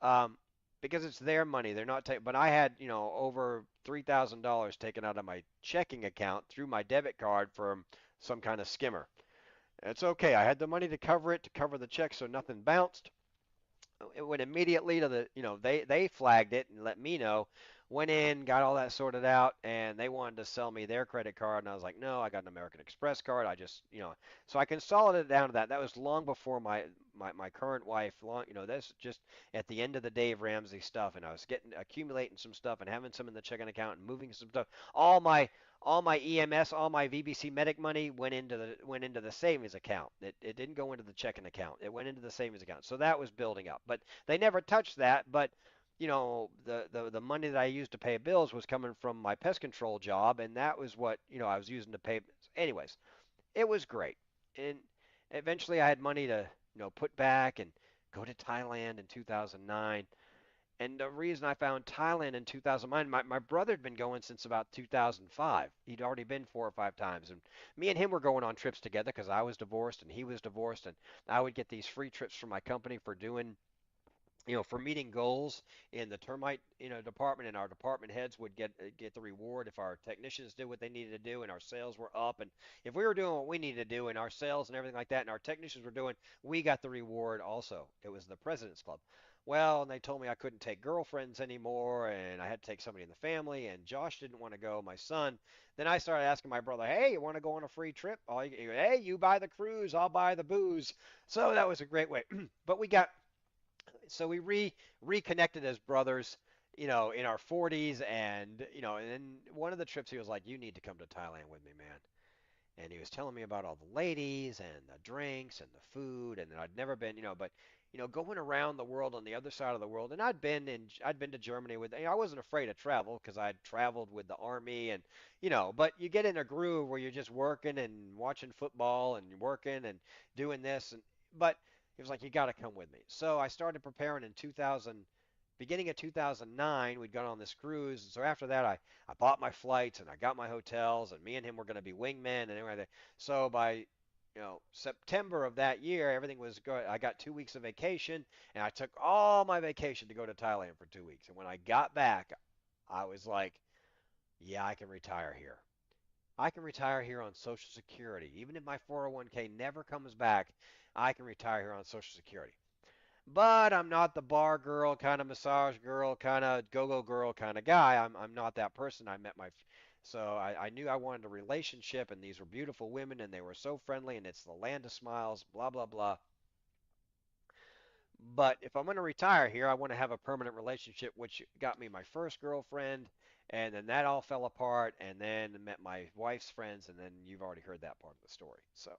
um, because it's their money. They're not taking. But I had over $3,000 taken out of my checking account through my debit card from some kind of skimmer. It's okay. I had the money to cover it, to cover the check, so nothing bounced. It went immediately to they flagged it and let me know. Went in, got all that sorted out, and they wanted to sell me their credit card, and I was like, no, I got an American Express card. I just, so I consolidated down to that. That was long before my current wife. Long, that's just at the end of the Dave Ramsey stuff, and I was getting accumulating some stuff and having some in the checking account and moving some stuff. All my all my EMS, all my VBC Medic money went into the savings account. It didn't go into the checking account. It went into the savings account. So that was building up. But they never touched that. But the money that I used to pay bills was coming from my pest control job, and that was what I was using to pay. Anyways, it was great. And eventually, I had money to put back and go to Thailand in 2009. And the reason I found Thailand in 2009, my brother had been going since about 2005. He'd already been 4 or 5 times. And me and him were going on trips together because I was divorced and he was divorced. And I would get these free trips from my company for doing, for meeting goals in the termite, department. And our department heads would get the reward if our technicians did what they needed to do and our sales were up. And if we were doing what we needed to do and our sales and everything like that and our technicians were doing, we got the reward also. It was the President's Club. Well, and they told me I couldn't take girlfriends anymore, and I had to take somebody in the family, and Josh didn't want to go, my son. Then I started asking my brother, "Hey, you want to go on a free trip? Hey, you buy the cruise, I'll buy the booze." So that was a great way. But we reconnected as brothers, in our 40s, and then one of the trips he was like, "You need to come to Thailand with me, man." And he was telling me about all the ladies and the drinks and the food, and I'd never been, but going around the world on the other side of the world, and I'd been to Germany with, I wasn't afraid to travel because I'd traveled with the army, and but you get in a groove where you're just working and watching football and working and doing this, but he was like, you got to come with me. So I started preparing in 2000, beginning of 2009. We'd gone on this cruise, and so after that, I bought my flights and I got my hotels, and me and him were going to be wingmen and everything. So by September of that year, everything was good. I got 2 weeks of vacation, and I took all my vacation to go to Thailand for 2 weeks. And when I got back, I was like, yeah, I can retire here. I can retire here on Social Security. Even if my 401k never comes back, I can retire here on Social Security. But I'm not the bar girl, kind of massage girl, kind of go-go girl kind of guy. I'm not that person. So I knew I wanted a relationship, and these were beautiful women, and they were so friendly, and it's the land of smiles, blah blah blah. But if I'm going to retire here, I want to have a permanent relationship, which got me my first girlfriend, and then that all fell apart, and then met my wife's friends, and then you've already heard that part of the story. So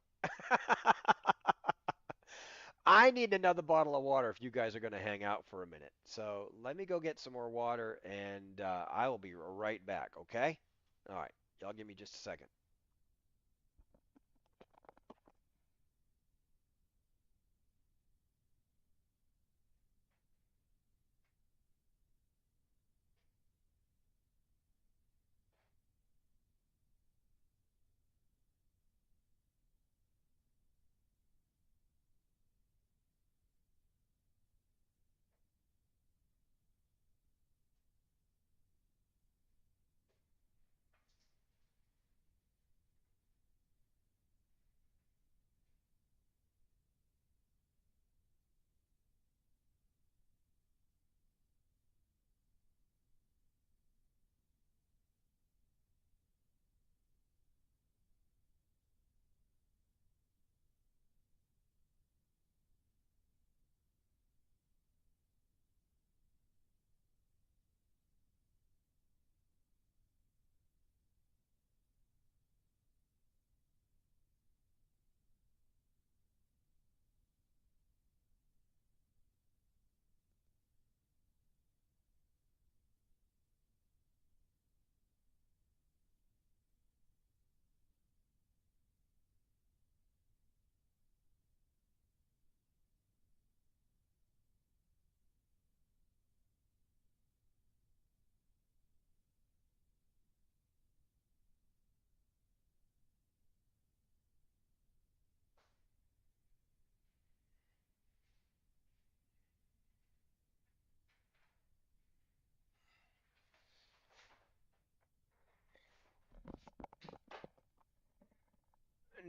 I need another bottle of water if you guys are going to hang out for a minute. So let me go get some more water, and I will be right back, okay? All right, y'all give me just a second.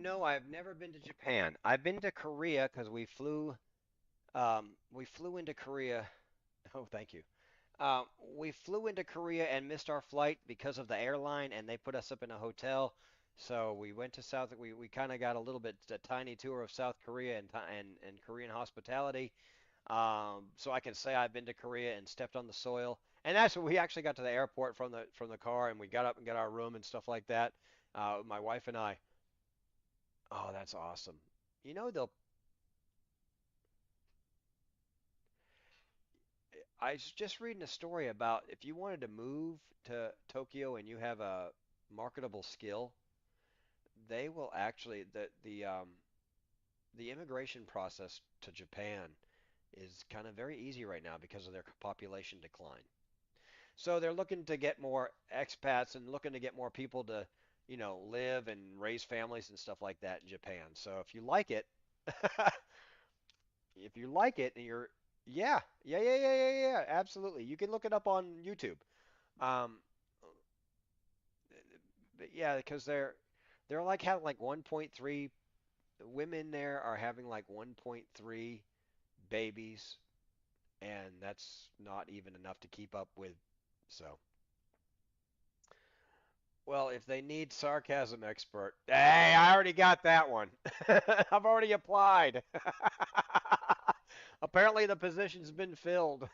No, I've never been to Japan. I've been to Korea because we flew into Korea. Oh, thank you. Uh, we flew into Korea and missed our flight because of the airline, and they put us up in a hotel. So we went to South. We kind of got a little bit a tiny tour of South Korea and Korean hospitality. So I can say I've been to Korea and stepped on the soil. And that's when we actually got to the airport from the car, and we got up and got our room and stuff like that. My wife and I. Oh, that's awesome. You know, they'll. I was just reading a story about if you wanted to move to Tokyo and you have a marketable skill, they will actually the immigration process to Japan is kind of very easy right now because of their population decline. So they're looking to get more expats and looking to get more people to, live and raise families and stuff like that in Japan. So if you like it, if you like it, and you're, yeah, absolutely. You can look it up on YouTube. Um, but yeah, because they're like having like 1.3 women there are having like 1.3 babies, and that's not even enough to keep up with. So, well, if they need sarcasm expert, hey, I already got that one. I've already applied. Apparently, the position's been filled.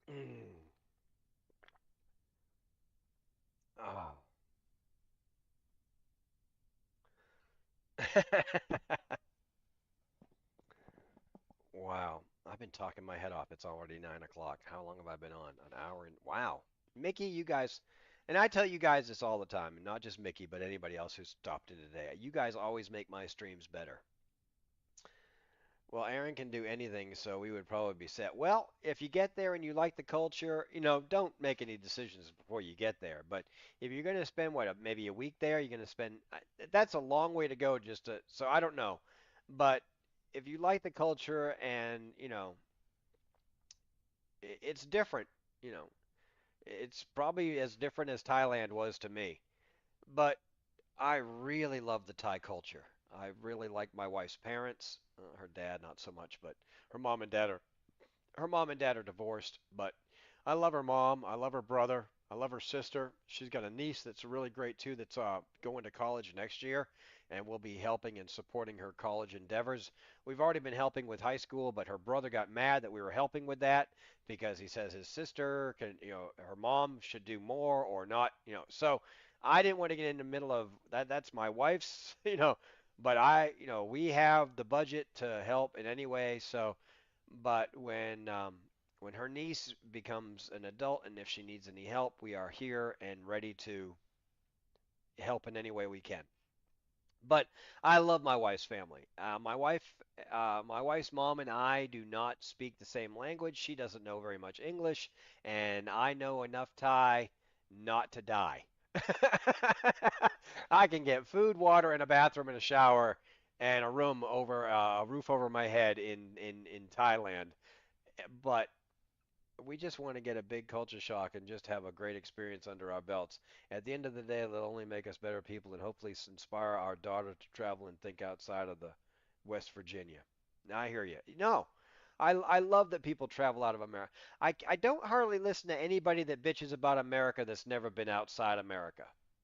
Mm. Oh. Wow. I've been talking my head off. It's already 9 o'clock. How long have I been on? An hour and wow. Mickey, you guys, and I tell you guys this all the time, and not just Mickey, but anybody else who's stopped in today. You guys always make my streams better. Well, Aaron can do anything, so we would probably be set. Well, if you get there and you like the culture, don't make any decisions before you get there. But if you're going to spend maybe a week there, you're going to spend. That's a long way to go just to. So I don't know, but if you like the culture and it's different, you know, it's probably as different as Thailand was to me. But I really love the Thai culture. I really like my wife's parents. Her dad, not so much, but her mom and dad are her mom and dad are divorced. But I love her mom. I love her brother. I love her sister. She's got a niece that's really great too. That's going to college next year, and we'll be helping and supporting her college endeavors. We've already been helping with high school, but her brother got mad that we were helping with that because he says his sister can, her mom should do more or not, So I didn't want to get in the middle of that. That's my wife's, but we have the budget to help in any way. So, but when her niece becomes an adult and if she needs any help, we are here and ready to help in any way we can. But I love my wife's family. My wife's mom and I do not speak the same language. She doesn't know very much English, and I know enough Thai not to die. I can get food, water, and a bathroom and a shower and a roof over my head in Thailand. But we just want to get a big culture shock and just have a great experience under our belts. At the end of the day, it'll only make us better people and hopefully inspire our daughter to travel and think outside of the West Virginia. Now, I hear you. No, I love that people travel out of America. I don't hardly listen to anybody that bitches about America that's never been outside America.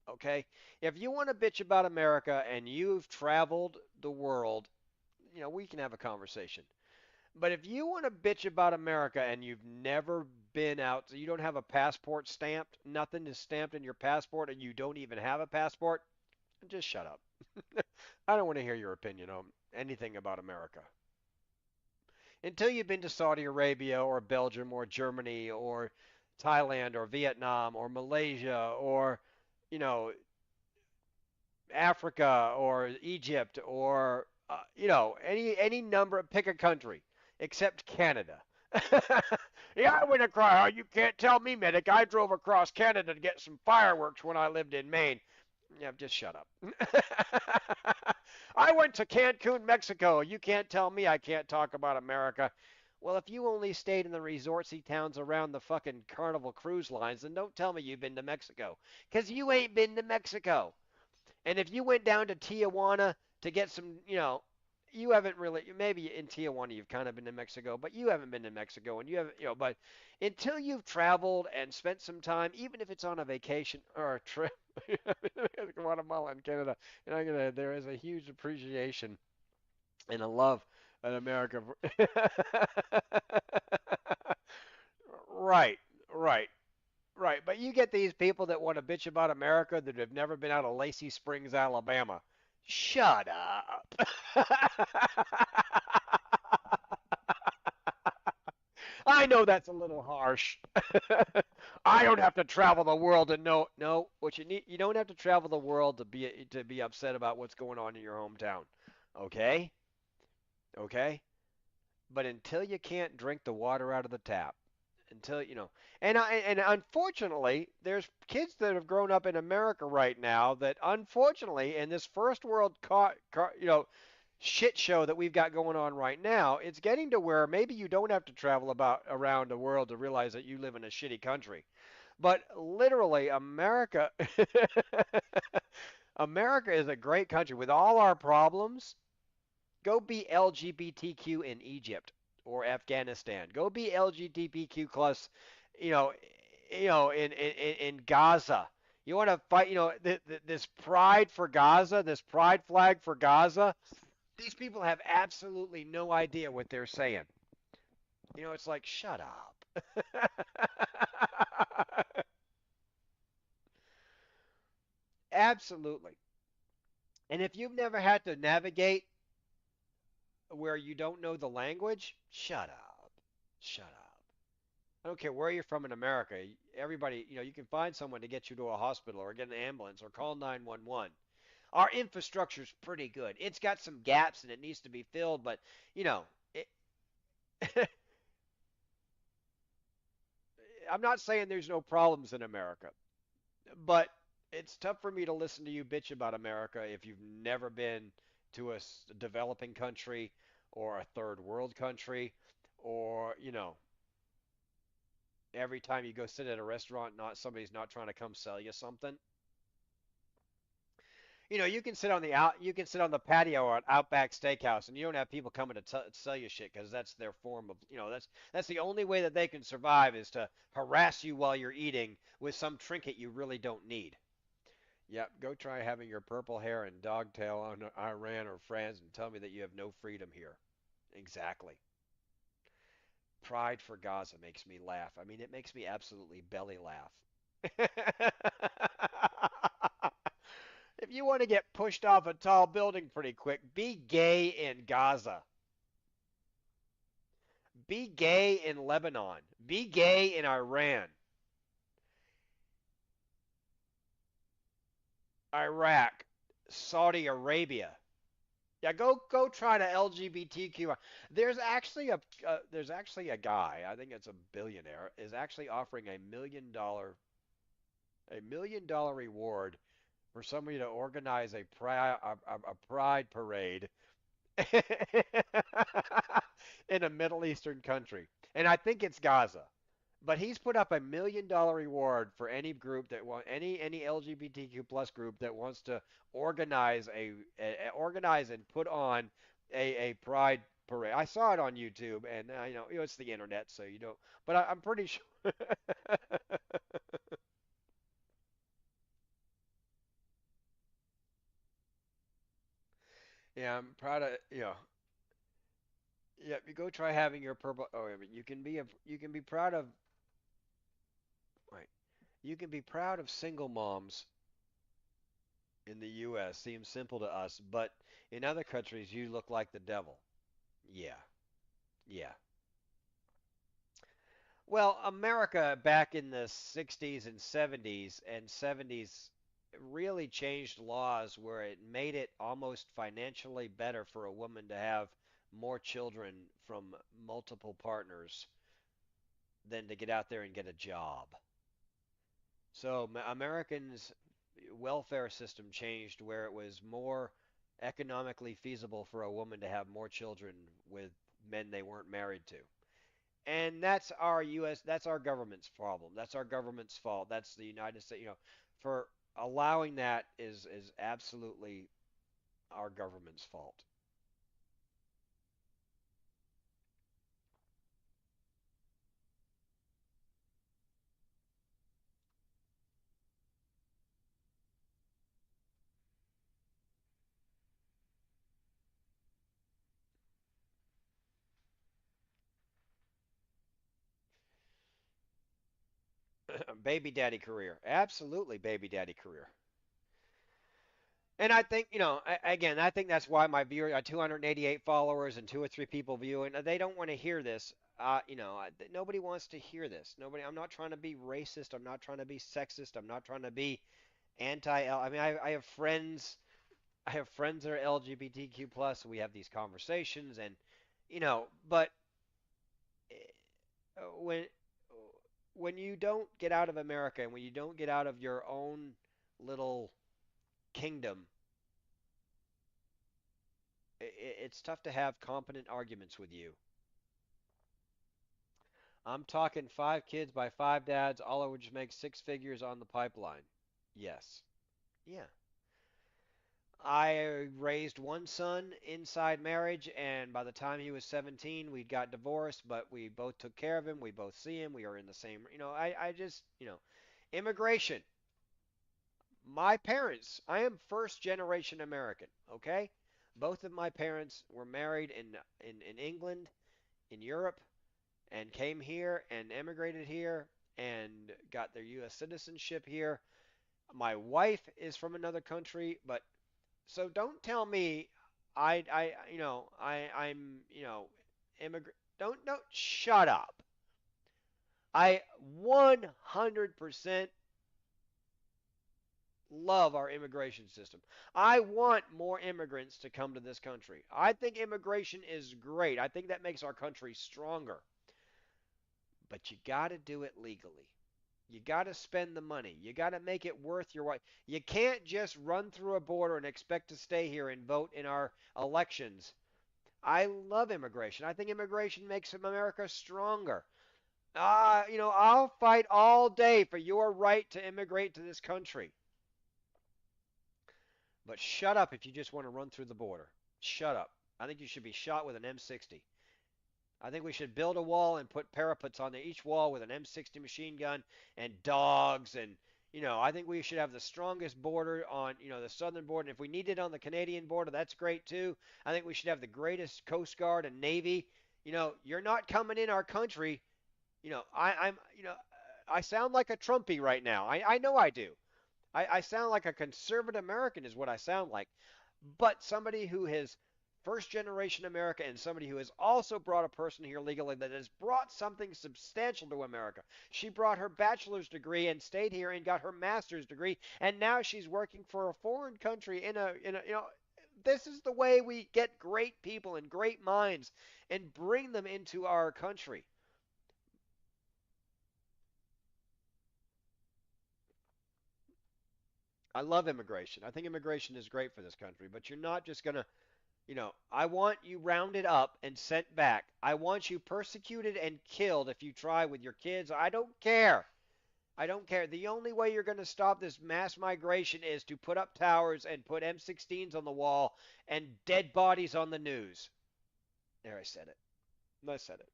Okay? If you want to bitch about America and you've traveled the world, we can have a conversation. But if you want to bitch about America and you've never been out, so you don't have a passport stamped, nothing is stamped in your passport, and you don't even have a passport, just shut up. I don't want to hear your opinion on anything about America. Until you've been to Saudi Arabia or Belgium or Germany or Thailand or Vietnam or Malaysia or, you know, Africa or Egypt or any number, pick a country except Canada. Yeah, I went across. You can't tell me, medic. I drove across Canada to get some fireworks when I lived in Maine. Yeah, just shut up. I went to Cancun, Mexico. You can't tell me I can't talk about America. Well, if you only stayed in the resortsy towns around the fucking Carnival cruise lines, then don't tell me you've been to Mexico. Because you ain't been to Mexico. And if you went down to Tijuana to get some, you haven't really, maybe in Tijuana you've kind of been to Mexico, but you haven't been to Mexico and you haven't, but until you've traveled and spent some time, even if it's on a vacation or a trip, Guatemala and Canada, and there is a huge appreciation and a love in America. Right, right. Right, but you get these people that want to bitch about America that have never been out of Lacey Springs, Alabama. Shut up. I know that's a little harsh. I don't have to travel the world to know. No, what you need, you don't have to travel the world to be upset about what's going on in your hometown. Okay? Okay? But until you can't drink the water out of the tap, until and unfortunately there's kids that have grown up in America right now that unfortunately in this first world shit show that we've got going on right now, it's getting to where maybe you don't have to travel about around the world to realize that you live in a shitty country, but literally America America is a great country with all our problems. Go be LGBTQ in Egypt or Afghanistan. Go be LGBTQ plus, you know, in Gaza. You want to fight, this pride for Gaza, this pride flag for Gaza. These people have absolutely no idea what they're saying. It's like, shut up. Absolutely. And if you've never had to navigate where you don't know the language, shut up. Shut up. I don't care where you're from in America. Everybody, you can find someone to get you to a hospital or get an ambulance or call 911. Our infrastructure's pretty good. It's got some gaps and it needs to be filled, but you know, it, I'm not saying there's no problems in America, but it's tough for me to listen to you bitch about America if you've never been to a developing country or a third world country, or every time you go sit at a restaurant, not somebody's not trying to come sell you something. You can sit on you can sit on the patio at Outback Steakhouse, and you don't have people coming to sell you shit because that's their form of, that's the only way that they can survive is to harass you while you're eating with some trinket you really don't need. Yep, go try having your purple hair and dog tail on Iran or France and tell me that you have no freedom here. Exactly. Pride for Gaza makes me laugh. I mean, it makes me absolutely belly laugh. If you want to get pushed off a tall building pretty quick, be gay in Gaza. Be gay in Lebanon. Be gay in Iran, Iraq, Saudi Arabia. Yeah, go try to LGBTQ. There's actually a guy, I think it's a billionaire, is actually offering a $1 million reward for somebody to organize a pride parade in a Middle Eastern country. And I think it's Gaza. But he's put up $1 million reward for any group that want any LGBTQ plus group that wants to organize and put on a pride parade. I saw it on YouTube, and it's the internet, so you don't. But I'm pretty sure. Yeah, I'm proud of yeah. You go try having your purple. Oh, I mean, you can be proud of. Right. You can be proud of single moms in the U.S. Seems simple to us, but in other countries, you look like the devil. Yeah, yeah. Well, America back in the 60s and 70s really changed laws where it made it almost financially better for a woman to have more children from multiple partners than to get out there and get a job. So Americans' welfare system changed where it was more economically feasible for a woman to have more children with men they weren't married to. And that's our U.S. That's our government's problem. That's our government's fault. That's the United States. For allowing that is absolutely our government's fault. Baby daddy career, absolutely baby daddy career. And I think, again, I think that's why my viewer, 288 followers and two or three people viewing, they don't want to hear this. Nobody wants to hear this. Nobody. I'm not trying to be racist. I'm not trying to be sexist. I'm not trying to be anti-L. I mean, I have friends. I have friends that are LGBTQ plus. We have these conversations, and but when you don't get out of America and when you don't get out of your own little kingdom, it's tough to have competent arguments with you. I'm talking five kids by five dads, all of which make six figures on the pipeline. Yes. Yeah. I raised one son inside marriage, and by the time he was 17, we got divorced, but we both took care of him. We both see him. We are in the same, I just, immigration. My parents, I am first generation American, okay? Both of my parents were married in England, in Europe, and came here and emigrated here and got their U.S. citizenship here. My wife is from another country, but so don't tell me I'm, immigrant. Don't shut up. I 100% love our immigration system. I want more immigrants to come to this country. I think immigration is great. I think that makes our country stronger. But you got to do it legally. You got to spend the money. You got to make it worth your while. You can't just run through a border and expect to stay here and vote in our elections. I love immigration. I think immigration makes America stronger. I'll fight all day for your right to immigrate to this country. But shut up if you just want to run through the border. Shut up. I think you should be shot with an M60. I think we should build a wall and put parapets on each wall with an M60 machine gun and dogs and I think we should have the strongest border on, the southern border. And if we need it on the Canadian border, that's great too. I think we should have the greatest Coast Guard and Navy. You're not coming in our country. I sound like a Trumpy right now. I know I do. I sound like a conservative American is what I sound like. But somebody who has first generation America and somebody who has also brought a person here legally that has brought something substantial to America. She brought her bachelor's degree and stayed here and got her master's degree, and now she's working for a foreign country in a this is the way we get great people and great minds and bring them into our country. I love immigration. I think immigration is great for this country, but you're not just going to I want you rounded up and sent back. I want you persecuted and killed if you try with your kids. I don't care. I don't care. The only way you're going to stop this mass migration is to put up towers and put M16s on the wall and dead bodies on the news. There, I said it. I said it.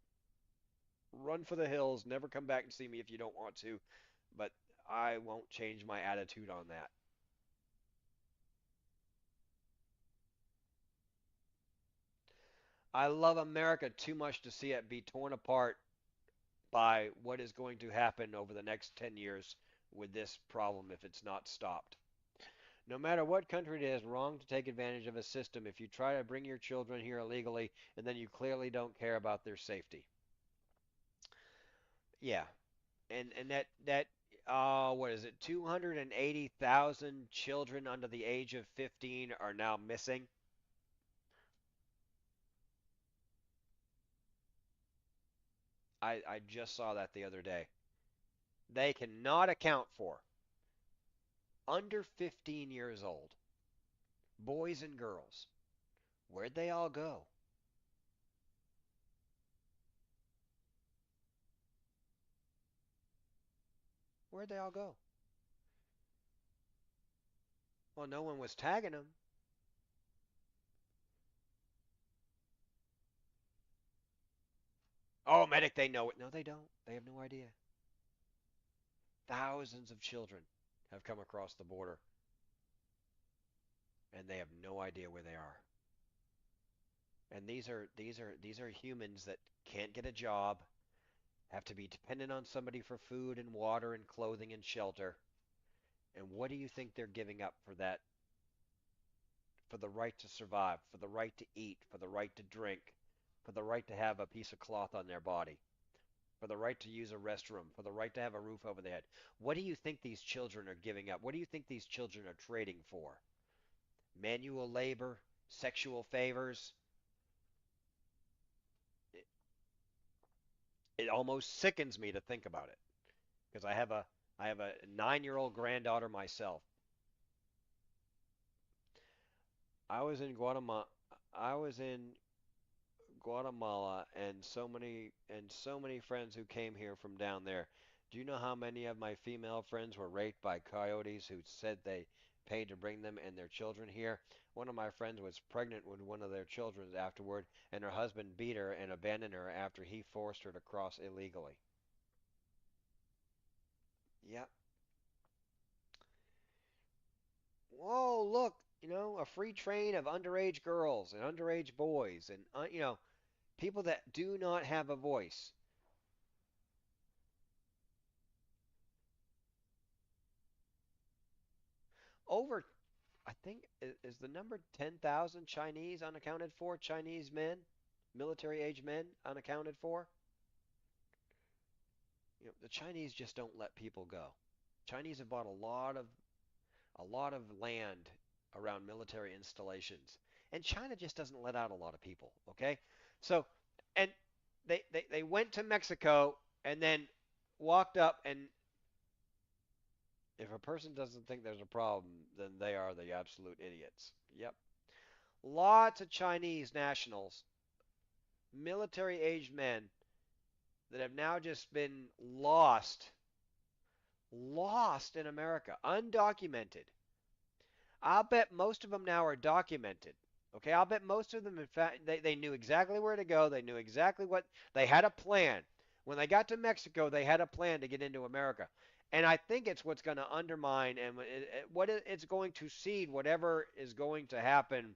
Run for the hills. Never come back and see me if you don't want to. But I won't change my attitude on that. I love America too much to see it be torn apart by what is going to happen over the next 10 years with this problem if it's not stopped. No matter what country it is, wrong to take advantage of a system if you try to bring your children here illegally and then you clearly don't care about their safety. Yeah. And that what is it? 280,000 children under the age of 15 are now missing. I just saw that the other day. They cannot account for under 15 years old, boys and girls. Where'd they all go? Where'd they all go? Well, no one was tagging them. Oh, medic, they know it. No, they don't. They have no idea. Thousands of children have come across the border, and they have no idea where they are. And these are humans that can't get a job, have to be dependent on somebody for food and water and clothing and shelter. And what do you think they're giving up for that? For the right to survive, for the right to eat, for the right to drink, for the right to have a piece of cloth on their body, for the right to use a restroom, for the right to have a roof over their head. What do you think these children are giving up? What do you think these children are trading for? Manual labor, sexual favors? It, it almost sickens me to think about it because I have a 9-year-old granddaughter myself. I was in Guatemala. I was in Guatemala and so many friends who came here from down there. Do you know how many of my female friends were raped by coyotes who said they paid to bring them and their children here? One of my friends was pregnant with one of their children afterward, and her husband beat her and abandoned her after he forced her to cross illegally. Yep. Whoa, look, a free train of underage girls and underage boys and people that do not have a voice. Over I think is the number 10,000 Chinese unaccounted for, Chinese men, military age men unaccounted for. The Chinese just don't let people go. Chinese have bought a lot of land around military installations, and China just doesn't let out a lot of people, okay? So, and they went to Mexico and then walked up, and if a person doesn't think there's a problem, then they are the absolute idiots. Yep. Lots of Chinese nationals, military aged men that have now just been lost in America, undocumented. I'll bet most of them now are documented. Okay, I'll bet most of them, in fact, they knew exactly where to go. They knew exactly what, they had a plan. When they got to Mexico, they had a plan to get into America. And I think it's what's going to undermine and it's going to seed whatever is going to happen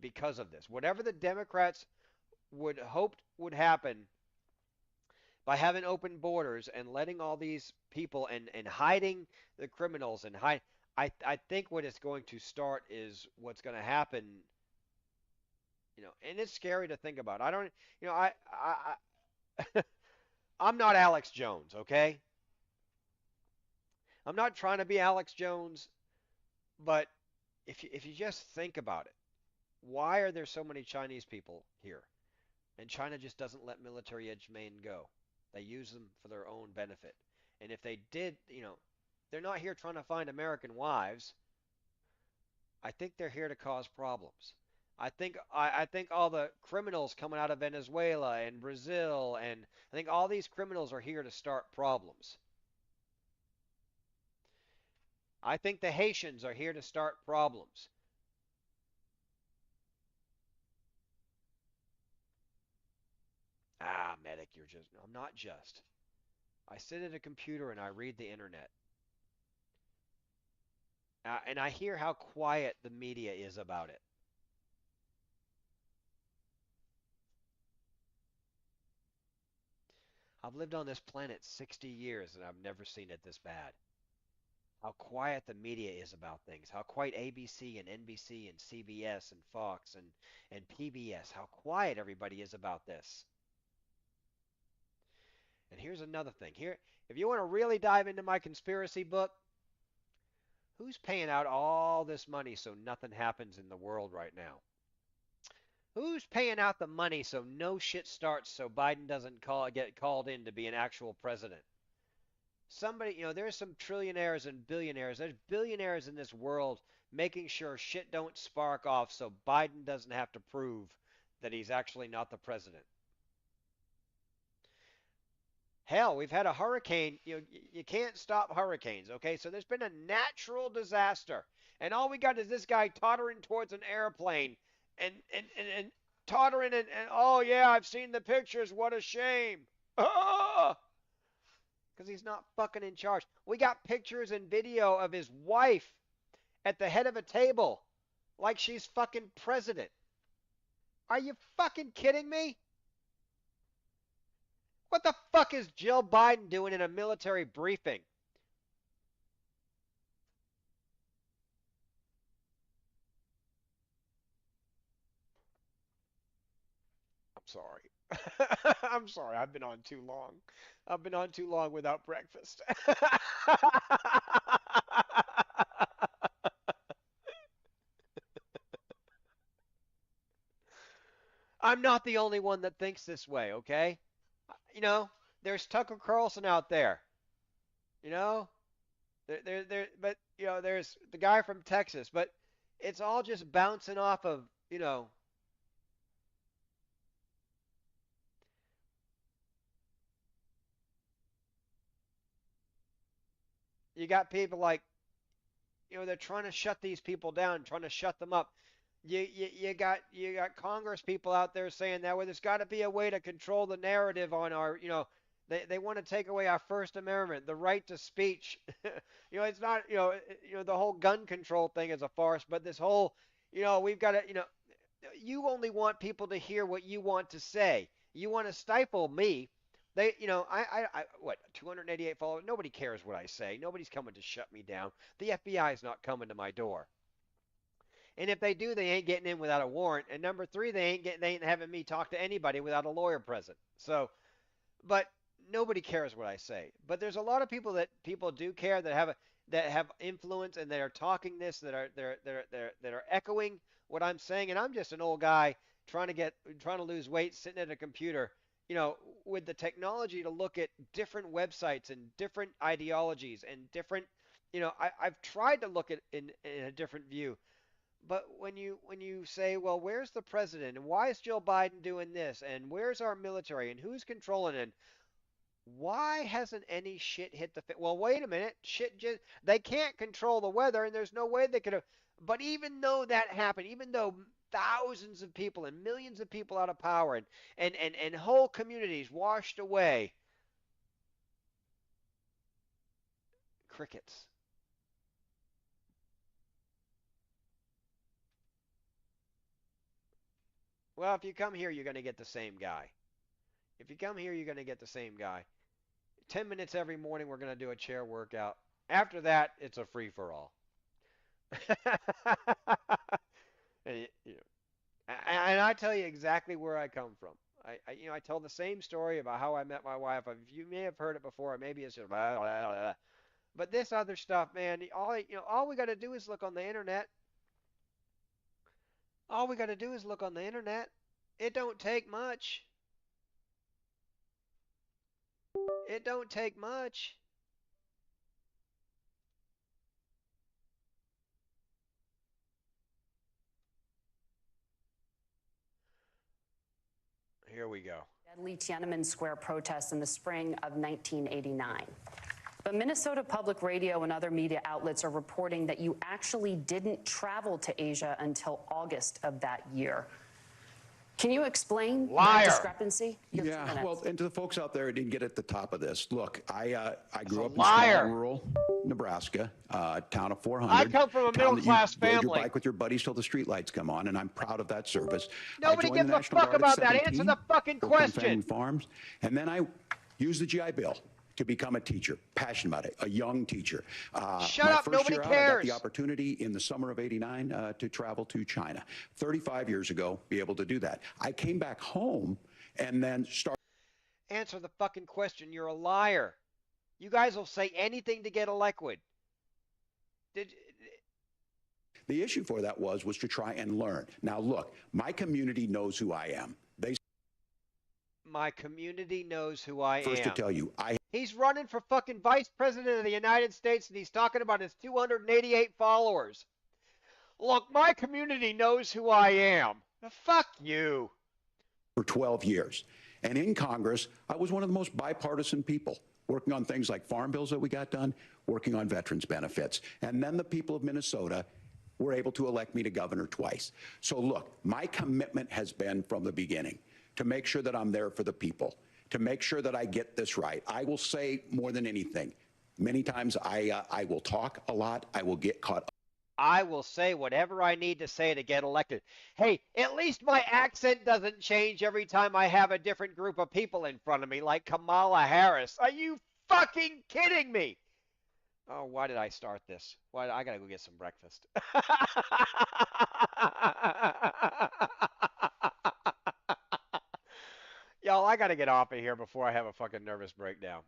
because of this. Whatever the Democrats would hoped would happen by having open borders and letting all these people and hiding the criminals and hide. I think what it's going to start is what's going to happen, and it's scary to think about. I don't, I I'm not Alex Jones, okay? I'm not trying to be Alex Jones, but if you just think about it, why are there so many Chinese people here? And China just doesn't let military edge men go. They use them for their own benefit. And if they did, they're not here trying to find American wives. I think they're here to cause problems. I think all the criminals coming out of Venezuela and Brazil and I think all these criminals are here to start problems. I think the Haitians are here to start problems. Ah, medic, you're just I'm not just. I sit at a computer and I read the internet. And I hear how quiet the media is about it. I've lived on this planet 60 years and I've never seen it this bad. How quiet the media is about things. How quiet ABC and NBC and CBS and Fox and PBS. How quiet everybody is about this. And here's another thing. Here, if you want to really dive into my conspiracy book, who's paying out all this money so nothing happens in the world right now? Who's paying out the money so no shit starts so Biden doesn't get called in to be an actual president? Somebody, there's some trillionaires and billionaires. There's billionaires in this world making sure shit don't spark off so Biden doesn't have to prove that he's actually not the president. Hell, we've had a hurricane. You can't stop hurricanes, okay? So there's been a natural disaster, and all we got is this guy tottering towards an airplane, and tottering, and oh yeah, I've seen the pictures. What a shame. Because he's not fucking in charge. We got pictures and video of his wife at the head of a table, like she's fucking president. Are you fucking kidding me? What the fuck is Jill Biden doing in a military briefing? I'm sorry. I'm sorry. I've been on too long. I've been on too long without breakfast. I'm not the only one that thinks this way, okay? You know, there's Tucker Carlson out there. You know, but there's the guy from Texas. But it's all just bouncing off of, you got people like, they're trying to shut these people down, trying to shut them up. You got Congress people out there saying that, well, there's got to be a way to control the narrative on our, they want to take away our First Amendment, the right to speech. It's not, the whole gun control thing is a farce, but this whole, we've got to, you only want people to hear what you want to say. You want to stifle me. What, 288 followers? Nobody cares what I say. Nobody's coming to shut me down. The FBI is not coming to my door. And if they do, they ain't getting in without a warrant. And number three, they ain't having me talk to anybody without a lawyer present. So, but nobody cares what I say. But there's a lot of people do care that have influence and that are talking this that are echoing what I'm saying. And I'm just an old guy trying to lose weight, sitting at a computer, with the technology to look at different websites and different ideologies and different, I've tried to look at in a different view. But when you say, well, where's the president and why is Joe Biden doing this and where's our military and who's controlling it? Why hasn't any shit hit the fan? Well, wait a minute. Shit just they can't control the weather and there's no way they could have. But even though that happened, even though thousands of people and millions of people out of power and whole communities washed away, crickets. Well, if you come here, you're going to get the same guy. If you come here, you're going to get the same guy. 10 minutes every morning, we're going to do a chair workout. After that, it's a free for all. and, I tell you exactly where I come from. I tell the same story about how I met my wife. You may have heard it before, maybe it's just blah, blah, blah, blah. But this other stuff, man, all we got to do is look on the internet. All we got to do is look on the internet. It don't take much. It don't take much. Here we go. Deadly Tiananmen Square protests in the spring of 1989. But Minnesota Public Radio and other media outlets are reporting that you actually didn't travel to Asia until August of that year. Can you explain that discrepancy? Yeah, well, and to the folks out there who didn't get at the top of this, look, I grew up in small rural Nebraska, town of 400. I come from a middle-class family. Rode your bike with your buddies till the streetlights come on, and I'm proud of that service. Nobody gives a fuck about that. Answer the fucking question. Farms, and then I used the GI Bill to become a teacher, passionate about it, a young teacher. Shut up, nobody cares. I got the opportunity in the summer of '89 to travel to China. 35 years ago, be able to do that. I came back home and then started. Answer the fucking question. You're a liar. You guys will say anything to get elected. The issue for that was to try and learn. Now, look, my community knows who I am. My community knows who I am. First to tell you, He's running for fucking vice president of the United States and he's talking about his 288 followers. Look, my community knows who I am. Fuck you. For 12 years. And in Congress, I was one of the most bipartisan people, working on things like farm bills that we got done, working on veterans benefits. And then the people of Minnesota were able to elect me to governor twice. So look, my commitment has been from the beginning to make sure that I'm there for the people, to make sure that I get this right. I will say more than anything, many times I will talk a lot, I will get caught up. I will say whatever I need to say to get elected. Hey, at least my accent doesn't change every time I have a different group of people in front of me, like Kamala Harris. Are you fucking kidding me? Oh, why did I start this? Why I gotta go get some breakfast. Y'all, I gotta get off of here before I have a fucking nervous breakdown.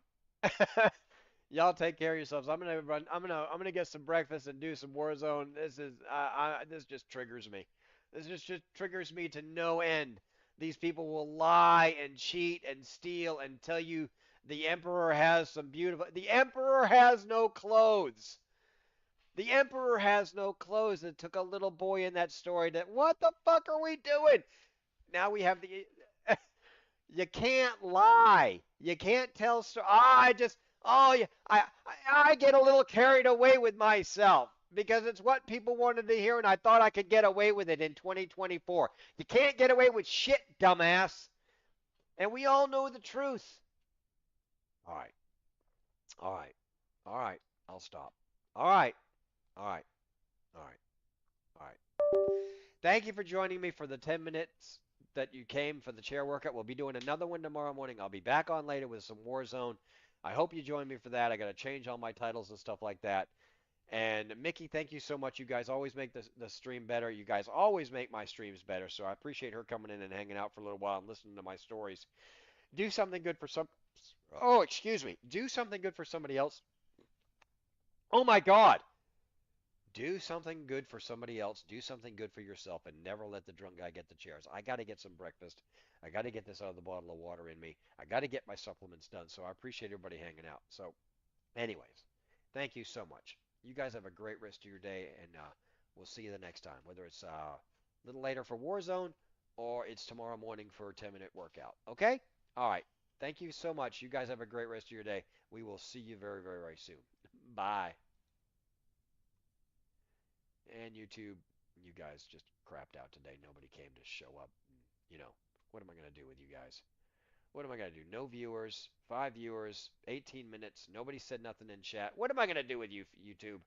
Y'all take care of yourselves. I'm gonna run. I'm gonna get some breakfast and do some Warzone. This just triggers me. This just triggers me to no end. These people will lie and cheat and steal and tell you the emperor has some beautiful. The emperor has no clothes. The emperor has no clothes. It took a little boy in that story that what the fuck are we doing? Now we have the you can't lie. You can't tell stories. I just, oh, yeah, I get a little carried away with myself because it's what people wanted to hear, and I thought I could get away with it in 2024. You can't get away with shit, dumbass. And we all know the truth. All right. All right. All right. I'll stop. All right. All right. All right. All right. Thank you for joining me for the 10 minutes that you came for the chair workout. We'll be doing another one tomorrow morning. I'll be back on later with some Warzone. I hope you join me for that. I got to change all my titles and stuff like that. And Mickey, thank you so much. You guys always make the stream better. You guys always make my streams better. So I appreciate her coming in and hanging out for a little while and listening to my stories. Do something good for some. Oh, excuse me. Do something good for somebody else. Oh my God. Do something good for somebody else. Do something good for yourself, and never let the drunk guy get the chairs. I got to get some breakfast. I got to get this out of the bottle of water in me. I got to get my supplements done. So I appreciate everybody hanging out. So, anyways, thank you so much. You guys have a great rest of your day, and we'll see you the next time. Whether it's a little later for Warzone or it's tomorrow morning for a 10-minute workout. Okay? All right. Thank you so much. You guys have a great rest of your day. We will see you very, very, very soon. Bye. And YouTube, you guys just crapped out today. Nobody came to show up. You know, what am I going to do with you guys? What am I going to do? No viewers, 5 viewers, 18 minutes. Nobody said nothing in chat. What am I going to do with you, YouTube?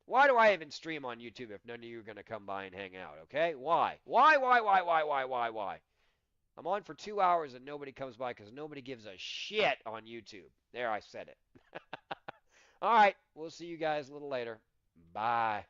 Why do I even stream on YouTube if none of you are going to come by and hang out, okay? Why? Why? I'm on for 2 hours and nobody comes by because nobody gives a shit on YouTube. There, I said it. All right, we'll see you guys a little later. Bye.